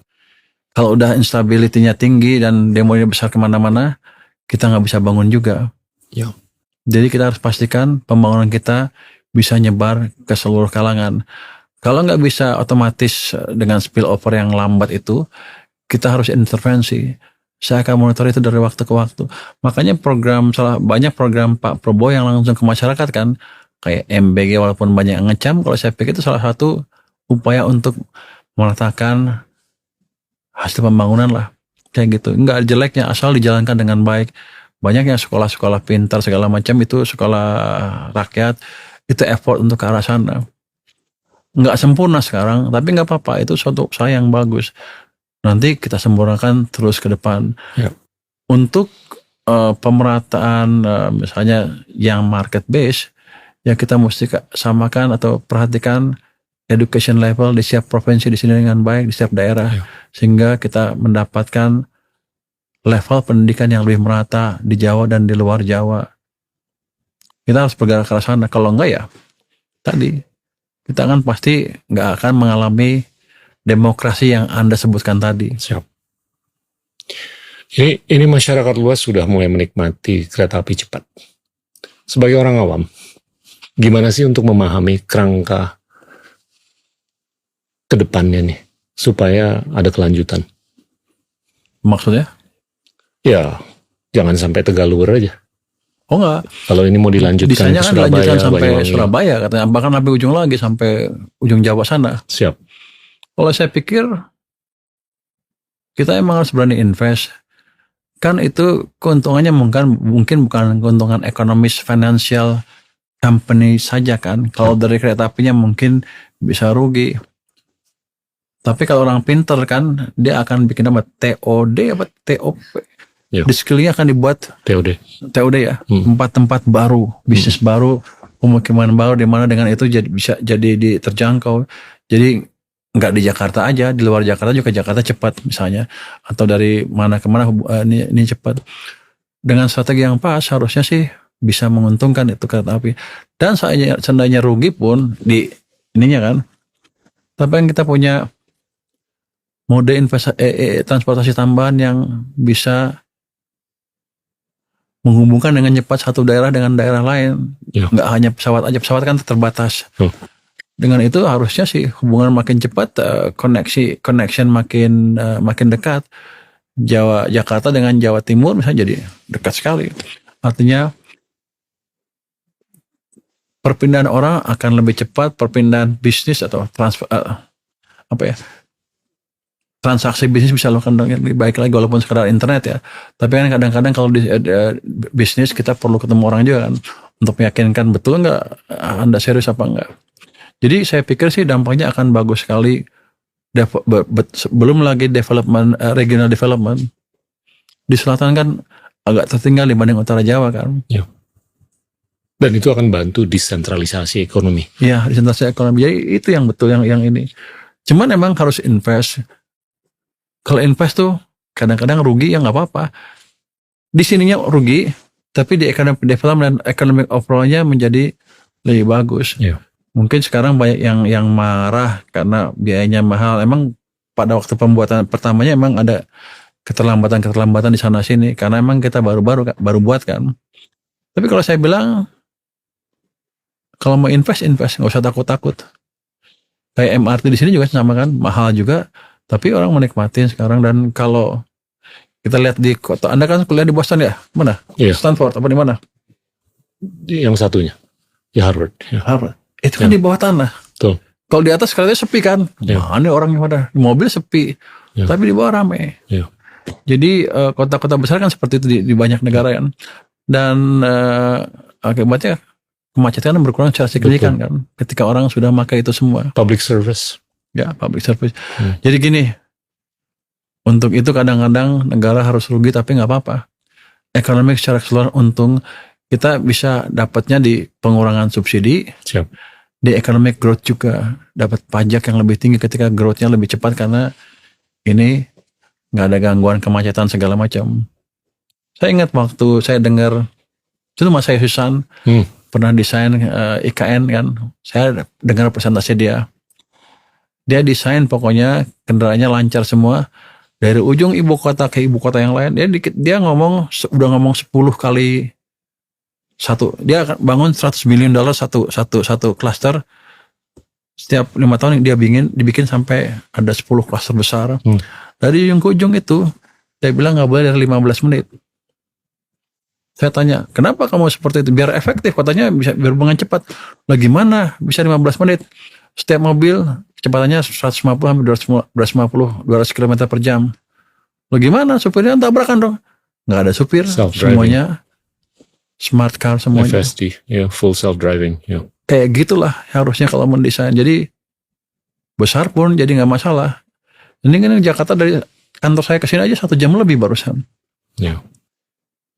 Kalau udah instability-nya tinggi dan demonya besar kemana-mana, kita nggak bisa bangun juga. Ya. Jadi kita harus pastikan pembangunan kita bisa nyebar ke seluruh kalangan. Kalau nggak bisa otomatis dengan spillover yang lambat itu, kita harus intervensi. Saya akan monitor itu dari waktu ke waktu. Makanya banyak program Pak Prabowo yang langsung ke masyarakat kan, kayak MBG walaupun banyak yang ngecam, kalau saya pikir itu salah satu upaya untuk meletakkan hasil pembangunan lah, kayak gitu. Nggak jeleknya asal dijalankan dengan baik. Banyak yang sekolah-sekolah pintar segala macam itu sekolah rakyat, itu effort untuk ke arah sana. Nggak sempurna sekarang, tapi nggak apa-apa, itu suatu usaha yang bagus. Nanti kita sempurnakan terus ke depan. Ya. Untuk pemerataan misalnya yang market base, ya kita mesti samakan atau perhatikan education level di setiap provinsi di sini dengan baik, di setiap daerah, Ya. sehingga kita mendapatkan level pendidikan yang lebih merata di Jawa dan di luar Jawa. Kita harus bergerak ke arah sana. Kalau enggak ya tadi, kita kan pasti nggak akan mengalami demokrasi yang Anda sebutkan tadi. Siap. Ini masyarakat luas sudah mulai menikmati kereta api cepat. Sebagai orang awam, gimana sih untuk memahami kerangka ke depannya nih, supaya ada kelanjutan? Maksudnya? Ya, jangan sampai Tegaluar aja. Oh enggak. Kalau ini mau dilanjutkan Desainnya ke kan Surabaya, dilanjutkan sampai Banyuwangi. Surabaya katanya. Bahkan sampai ujung lagi, sampai ujung Jawa sana. Siap. Kalau saya pikir kita emang harus berani invest. Kan itu keuntungannya mungkin bukan keuntungan ekonomis financial company saja kan. Kalau dari kereta apinya mungkin bisa rugi. Tapi kalau orang pinter kan, dia akan bikin apa? TOD apa TOP? Ya. Di sekelilingnya akan dibuat TOD. TOD ya, tempat-tempat baru, bisnis baru, pemukiman baru, di mana dengan itu bisa jadi terjangkau. Jadi nggak di Jakarta aja, di luar Jakarta juga Jakarta cepat misalnya, atau dari mana ke mana ini cepat. Dengan strategi yang pas harusnya sih bisa menguntungkan itu kereta api. Dan seandainya rugi pun di ininya kan, tapi kan kita punya mode transportasi tambahan yang bisa menghubungkan dengan cepat satu daerah dengan daerah lain. Ya. Nggak hanya pesawat aja, pesawat kan terbatas. Dengan itu harusnya sih hubungan makin cepat, connection makin dekat. Jakarta dengan Jawa Timur misalnya jadi dekat sekali. Artinya perpindahan orang akan lebih cepat, perpindahan bisnis atau transaksi bisnis bisa lakukan lebih baik lagi walaupun sekedar internet ya. Tapi kan kadang-kadang kalau di bisnis kita perlu ketemu orang juga kan untuk meyakinkan betul nggak Anda serius apa enggak. Jadi saya pikir sih dampaknya akan bagus sekali. Belum lagi development, regional development. Di selatan kan agak tertinggal dibanding utara Jawa kan. Ya. Dan itu akan bantu desentralisasi ekonomi. Iya, desentralisasi ekonomi. Jadi itu yang betul yang ini. Cuman emang harus invest. Kalau invest tuh kadang-kadang rugi ya nggak apa-apa. Di sininya rugi, tapi di economic development dan economic overall-nya menjadi lebih bagus. Ya. Mungkin sekarang banyak yang marah karena biayanya mahal. Emang pada waktu pembuatan pertamanya emang ada keterlambatan di sana sini karena emang kita baru buat kan. Tapi kalau saya bilang kalau mau invest nggak usah takut. Kayak MRT di sini juga sama kan, mahal juga. Tapi orang menikmatin sekarang. Dan kalau kita lihat di kota, Anda kan kuliah di Boston ya? Mana? Iya. Stanford apa di mana? Yang satunya, ya Harvard. Ya. Harvard. Itu kan Ya. di bawah tanah. Tuh. Kalau di atas keretanya sepi kan? Ya. Mana orangnya pada? Di mobil sepi. Ya. Tapi di bawah rame. Ya. Jadi kota-kota besar kan seperti itu di banyak negara kan. Dan akibatnya kemacetan berkurang secara signifikan kan. Ketika orang sudah pakai itu semua. Public service. Ya, public service. Jadi gini, untuk itu kadang-kadang negara harus rugi tapi nggak apa-apa. Ekonomi secara keseluruhan untung, kita bisa dapatnya di pengurangan subsidi, Siap. di economic growth juga, dapat pajak yang lebih tinggi ketika growth-nya lebih cepat karena ini nggak ada gangguan kemacetan segala macam. Saya ingat waktu saya dengar Itu Mas saya Susan pernah desain IKN kan. Saya dengar presentasi dia. Dia desain pokoknya kendaraannya lancar semua. Dari ujung ibu kota ke ibu kota yang lain. Dia udah ngomong 10 kali satu. Dia akan bangun $100 million satu klaster. Setiap 5 tahun dia dibikin sampai ada 10 klaster besar. Dari ujung ke ujung itu, dia bilang nggak boleh dari 15 menit. Saya tanya, kenapa kamu seperti itu? Biar efektif, katanya bisa biar hubungan cepat. Lah gimana bisa 15 menit? Setiap mobil kecepatannya 150 sampai 200 km per jam. Lo gimana? Supirnya tabrakan dong. Nggak ada supir, semuanya smart car semuanya. FSD, full self-driving. Kayak gitulah harusnya kalau mendesain. Jadi besar pun jadi nggak masalah. Ini kan Jakarta dari kantor saya ke sini aja 1 jam lebih barusan.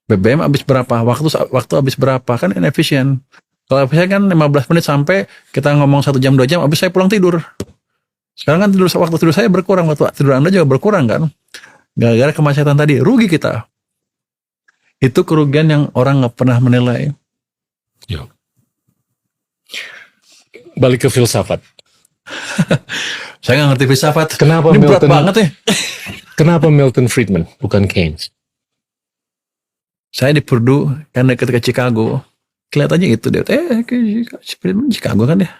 BBM habis berapa? Waktu habis berapa? Kan inefisien. Kalau saya kan 15 menit sampai, kita ngomong 1 jam 2 jam, habis saya pulang tidur. Sekarang kan waktu tidur saya berkurang, waktu tidur Anda juga berkurang kan. Gara-gara kemacetan tadi, rugi kita. Itu kerugian yang orang nggak pernah menilai. Balik ke filsafat. Saya nggak ngerti filsafat. Kenapa ini Milton, berat banget ya. Kenapa Milton Friedman bukan Keynes? Saya di Purdue kan dekat ke Chicago. Kelihatannya itu deh. Friedman Chicago kan ya.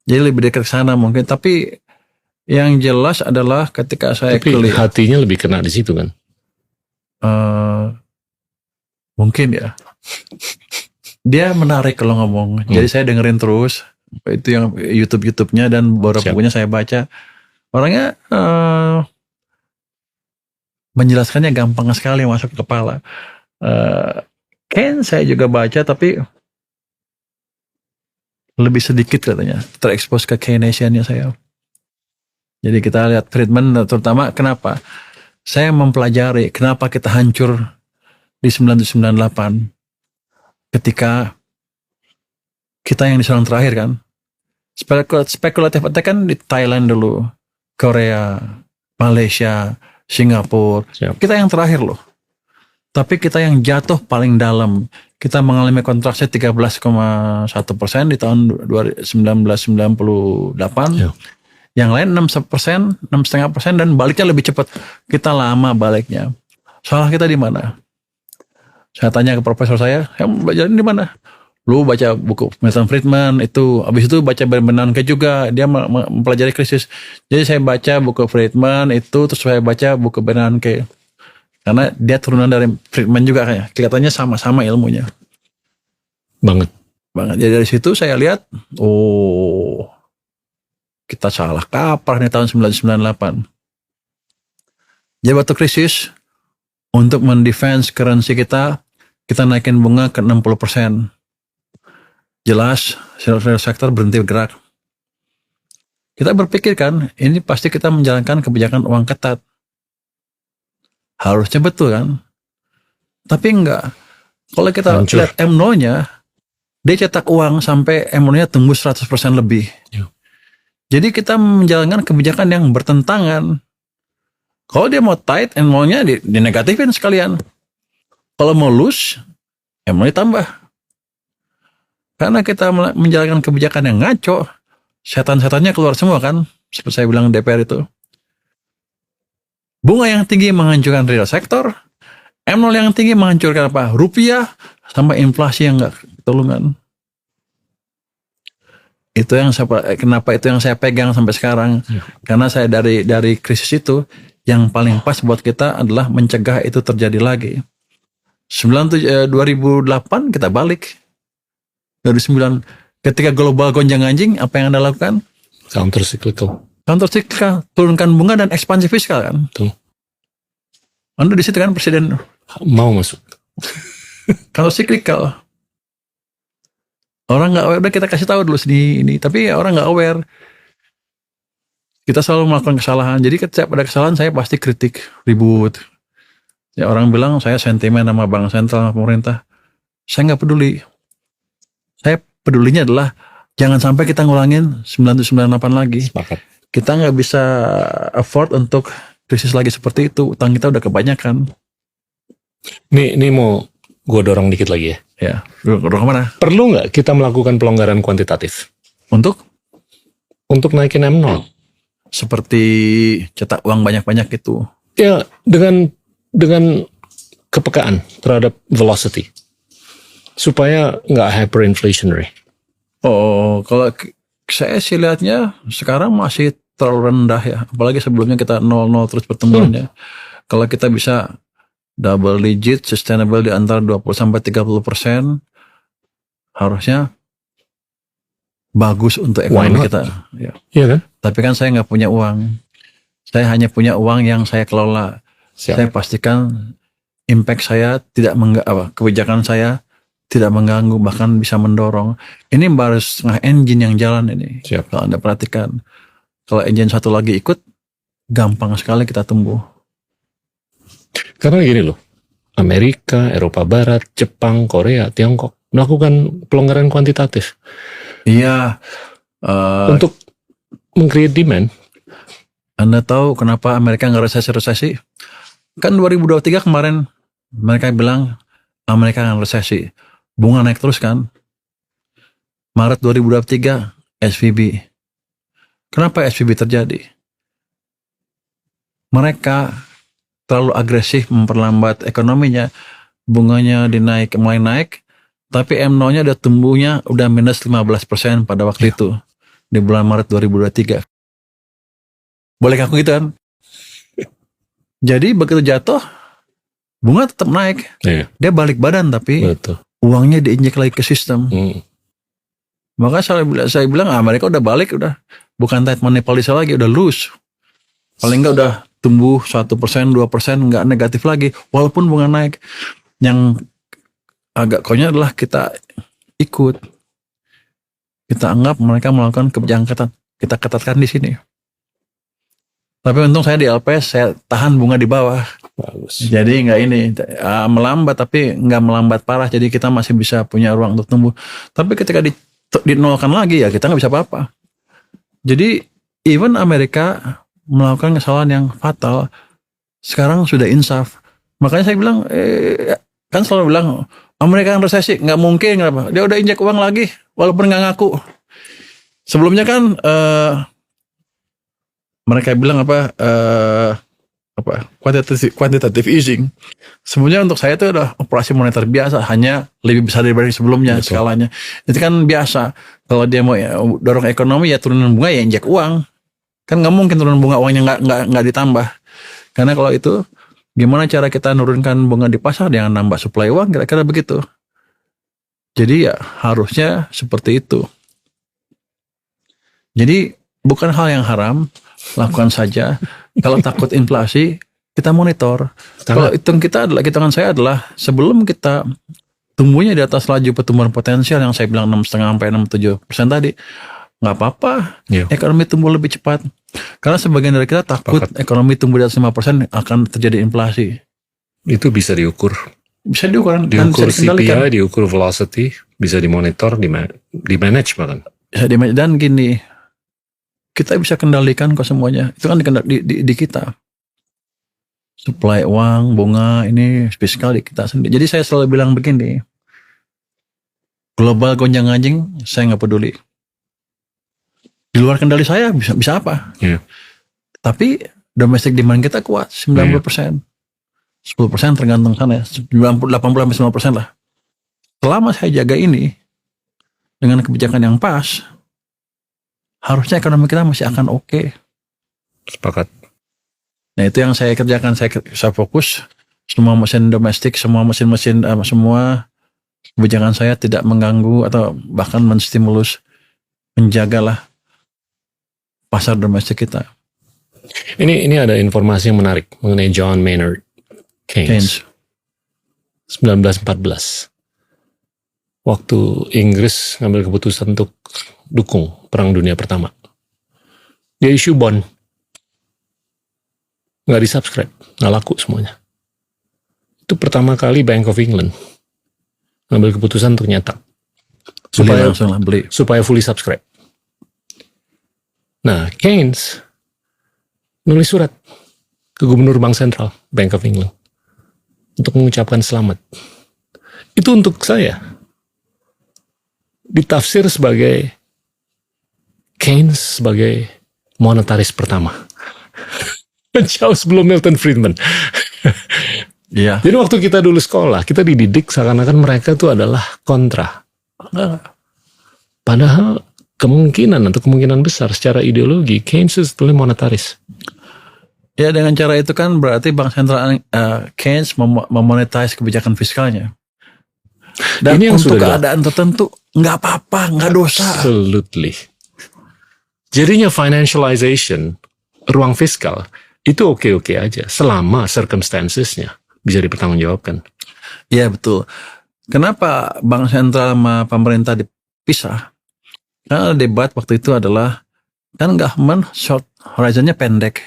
Jadi lebih dekat ke sana mungkin. Tapi yang jelas adalah ketika saya hatinya lebih kena di situ kan. Mungkin ya. Dia menarik kalau ngomong. Jadi saya dengerin terus. Itu yang YouTube-nya dan beberapa bukunya saya baca. Orangnya menjelaskannya gampang sekali masuk ke kepala. Ken saya juga baca tapi lebih sedikit katanya terekspos ke Keynesiannya saya. Jadi kita lihat Friedman terutama kenapa saya mempelajari kenapa kita hancur di 1998 ketika kita yang diserang terakhir kan. Spekulatif attack kan di Thailand dulu, Korea, Malaysia, Singapura. Kita yang terakhir loh. Tapi kita yang jatuh paling dalam. Kita mengalami kontraksi 13,1% di tahun 1998. Yang lain 6,5% dan baliknya lebih cepat. Kita lama baliknya. Salah kita di mana? Saya tanya ke profesor saya belajar di mana? Lu baca buku Milton Friedman itu, habis itu baca Bernanke juga, dia mempelajari krisis. Jadi saya baca buku Friedman itu, terus saya baca buku Bernanke. Karena dia turunan dari Friedman juga kayak kelihatannya sama-sama ilmunya. Banget. Jadi dari situ saya lihat, kita salah kaprah nih tahun 1998. Jadi waktu krisis, untuk mendefense currency kita naikin bunga ke 60%. Jelas, real sektor berhenti bergerak. Kita berpikir kan, ini pasti kita menjalankan kebijakan uang ketat. Harusnya betul kan? Tapi enggak. Kalau kita lihat M0-nya, dia cetak uang sampai M0-nya tembus 100% lebih. Jadi kita menjalankan kebijakan yang bertentangan. Kalau dia mau tight, M0-nya dinegatifin sekalian. Kalau mau loose, M0-nya tambah. Karena kita menjalankan kebijakan yang ngaco, setan-setannya keluar semua kan, seperti saya bilang DPR itu. Bunga yang tinggi menghancurkan real sektor, M0 yang tinggi menghancurkan apa? Rupiah, sama inflasi yang nggak ketulungan. Itu yang kenapa itu yang saya pegang sampai sekarang. Karena saya dari krisis itu, yang paling pas buat kita adalah mencegah itu terjadi lagi. 2008 kita balik. 2009 ketika global gonjang-ganjing, apa yang Anda lakukan? Counter cyclical, turunkan bunga dan ekspansi fiskal kan. Tuh. Anda di situ kan presiden mau masuk. Counter cyclical. Orang nggak aware, udah kita kasih tahu dulu ini, tapi orang nggak aware. Kita selalu melakukan kesalahan. Jadi ketika ada kesalahan saya pasti kritik, ribut. Ya orang bilang saya sentimen sama bank sentral, sama pemerintah. Saya nggak peduli. Saya pedulinya adalah jangan sampai kita ngulangin 1998 lagi. Sepakat. Kita nggak bisa afford untuk krisis lagi seperti itu. Utang kita udah kebanyakan. Ini mau gue dorong dikit lagi ya. Ya, dorong kemana? Perlu nggak kita melakukan pelonggaran kuantitatif Untuk naikin M0? seperti cetak uang banyak-banyak itu. Ya, dengan kepekaan terhadap velocity. Supaya nggak hyperinflationary. Oh, kalau saya sih lihatnya sekarang masih terlalu rendah ya. Apalagi sebelumnya kita 0-0 terus pertumbuhannya. Kalau kita bisa double digit, sustainable di antara 20-30%, harusnya bagus untuk Why ekonomi not? kita. Ya. Iya kan? Tapi kan saya nggak punya uang. Saya hanya punya uang yang saya kelola. Siap. Saya pastikan impact saya tidak kebijakan saya tidak mengganggu, bahkan bisa mendorong. Ini baru setengah engine yang jalan ini. Siap. Kalau Anda perhatikan, kalau engine satu lagi ikut, gampang sekali kita tumbuh. Karena gini loh, Amerika, Eropa Barat, Jepang, Korea, Tiongkok melakukan pelonggaran kuantitatif Iya. untuk meng-create demand. Anda tahu kenapa Amerika nggak resesi? Kan 2023 kemarin mereka bilang Amerika akan resesi. Bunga naik terus kan. Maret 2023 SVB. Kenapa SVB terjadi? Mereka terlalu agresif memperlambat ekonominya. Bunganya mulai naik. Tapi M0-nya udah tumbuhnya udah minus 15% pada waktu itu. Di bulan Maret 2023. Boleh ngaku gitu kan? Jadi begitu jatuh, bunga tetap naik. Iya, Dia balik badan tapi betul. uangnya diinjek lagi ke sistem. Maka saya bilang Amerika udah balik, udah bukan tight money policy lagi, udah loose. Paling enggak udah tumbuh 1%, 2%, enggak negatif lagi. Walaupun bunga naik. Yang agak konyol adalah kita ikut. Kita anggap mereka melakukan kebijakan, kita ketatkan di sini. Tapi untung saya di LPS, saya tahan bunga di bawah. Bagus. Jadi nggak melambat, tapi nggak melambat parah. Jadi kita masih bisa punya ruang untuk tumbuh. Tapi ketika dinolkan lagi ya kita nggak bisa apa-apa. Jadi even Amerika melakukan kesalahan yang fatal, sekarang sudah insaf. Makanya saya bilang, kan selalu bilang Amerika yang resesi, nggak mungkin, kenapa? Dia udah injek uang lagi, walaupun nggak ngaku. Sebelumnya kan mereka bilang quantitative easing. Sebenarnya untuk saya itu adalah operasi moneter biasa, hanya lebih besar daripada sebelumnya. Betul. Skalanya. Itu kan biasa. Kalau dia mau dorong ekonomi ya turunan bunga ya injek uang. Kan nggak mungkin turun bunga uangnya nggak ditambah. Karena kalau itu gimana cara kita nurunkan bunga di pasar dengan nambah supply uang, kira-kira begitu. Jadi ya harusnya seperti itu. Jadi bukan hal yang haram, lakukan saja. Kalau takut inflasi, kita monitor. Kalau hitungan saya adalah sebelum kita tumbuhnya di atas laju pertumbuhan potensial yang saya bilang 6,5 sampai 6,7% tadi, nggak apa-apa. Ekonomi tumbuh lebih cepat. Karena sebagian dari kita takut ekonomi tumbuh di atas 5% akan terjadi inflasi. Itu bisa diukur. Bisa diukur. Diukur CPI, diukur velocity, bisa dimonitor, di-manage bahkan. Bisa di-manage. Dan gini, kita bisa kendalikan kok semuanya. Itu kan di kita. Supply uang, bunga, ini fiskal di kita sendiri. Jadi saya selalu bilang begini, global gonjang-ganjing, saya nggak peduli. Di luar kendali saya bisa apa? Yeah. Tapi domestic demand kita kuat, 90%. 10% tergantung sana ya, 80-90% lah. Selama saya jaga ini, dengan kebijakan yang pas, harusnya ekonomi kita masih akan oke. Sepakat. Nah itu yang saya kerjakan, saya fokus, semua mesin domestik, semua mesin-mesin, semua kebijakan saya tidak mengganggu atau bahkan menstimulus, menjagalah pasar domestik kita. Ini ada informasi yang menarik mengenai John Maynard Keynes. 1914. Waktu Inggris ngambil keputusan untuk dukung Perang Dunia Pertama. Dia issue bond. Nggak di-subscribe. Nggak laku semuanya. Itu pertama kali Bank of England ngambil keputusan untuk nyetak. Supaya fully subscribe. Nah, Keynes nulis surat ke Gubernur Bank Sentral, Bank of England, untuk mengucapkan selamat. Itu untuk saya ditafsir sebagai Keynes sebagai monetaris pertama. Jauh sebelum Milton Friedman. Iya. Jadi waktu kita dulu sekolah, kita dididik seakan-akan mereka itu adalah kontra. Padahal kemungkinan besar secara ideologi, Keynes itu sebetulnya monetaris. Ya, dengan cara itu kan berarti Bank Sentral Keynes memonetize kebijakan fiskalnya. Dan Ini yang untuk sudah keadaan tertentu nggak apa-apa, nggak dosa. Absolutely. Jadinya financialization, ruang fiskal, itu oke-oke aja. Selama circumstancesnya bisa dipertanggungjawabkan. Iya betul. Kenapa Bank Sentral sama pemerintah dipisah? Karena debat waktu itu adalah, kan government short horizonnya pendek.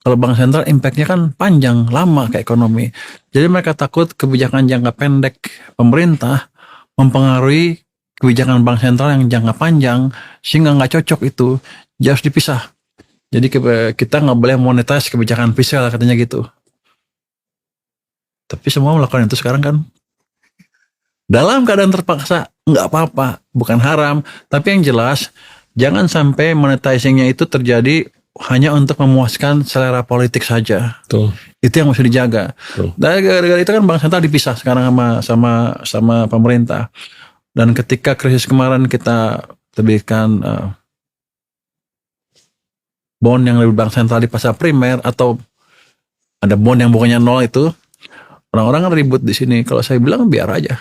Kalau Bank Sentral impactnya kan panjang, lama ke ekonomi. Jadi mereka takut kebijakan jangka pendek pemerintah mempengaruhi kebijakan Bank Sentral yang jangka panjang, sehingga nggak cocok itu. Jadi harus dipisah. Jadi kita nggak boleh monetize kebijakan fiskal, katanya gitu. Tapi semua melakukan itu sekarang kan. Dalam keadaan terpaksa, nggak apa-apa, bukan haram. Tapi yang jelas, jangan sampai monetizingnya itu terjadi hanya untuk memuaskan selera politik saja. Betul. Itu yang mesti dijaga. Betul. Dan gara-gara itu kan Bank Sentral dipisah sekarang sama pemerintah. Dan ketika krisis kemarin kita terbitkan bond yang dari Bank Sentral di pasar primer, atau ada bond yang bukannya nol itu, orang-orang kan ribut di sini. Kalau saya bilang biar aja.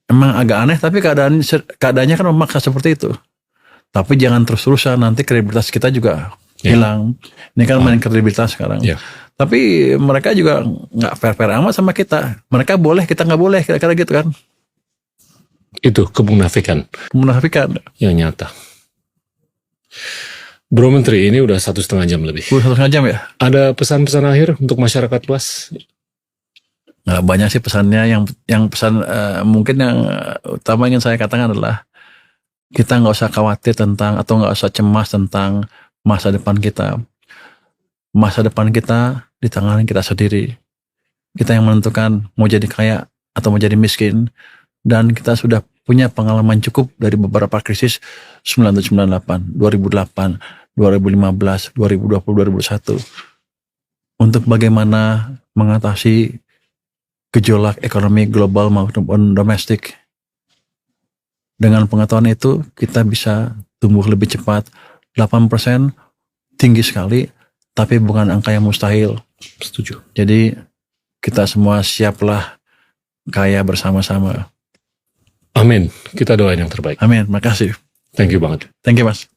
Emang agak aneh, tapi keadaannya kan memaksa seperti itu. Tapi jangan terus-terusan, nanti kredibilitas kita juga hilang. Ini kan main kredibilitas sekarang. Yeah. Tapi mereka juga nggak fair-fair amat sama kita. Mereka boleh, kita nggak boleh, kira-kira gitu kan. Itu kemunafikan Menafikan. yang nyata. Bro Menteri, ini udah 1,5 jam lebih. 1,5 jam ya? Ada pesan-pesan akhir untuk masyarakat luas? Nggak banyak sih pesannya. Yang pesan mungkin yang utama ingin saya katakan adalah kita nggak usah khawatir tentang, atau nggak usah cemas tentang masa depan kita. Masa depan kita di tangan kita sendiri. Kita yang menentukan mau jadi kaya atau mau jadi miskin. Dan kita sudah punya pengalaman cukup dari beberapa krisis 1998, 2008, 2015, 2020, 2021. Untuk bagaimana mengatasi gejolak ekonomi global maupun domestik. Dengan pengetahuan itu kita bisa tumbuh lebih cepat. 8% tinggi sekali, tapi bukan angka yang mustahil. Setuju. Jadi kita semua siaplah kaya bersama-sama. Amin. Kita doain yang terbaik. Amin. Makasih. Thank you banget. Thank you, Mas.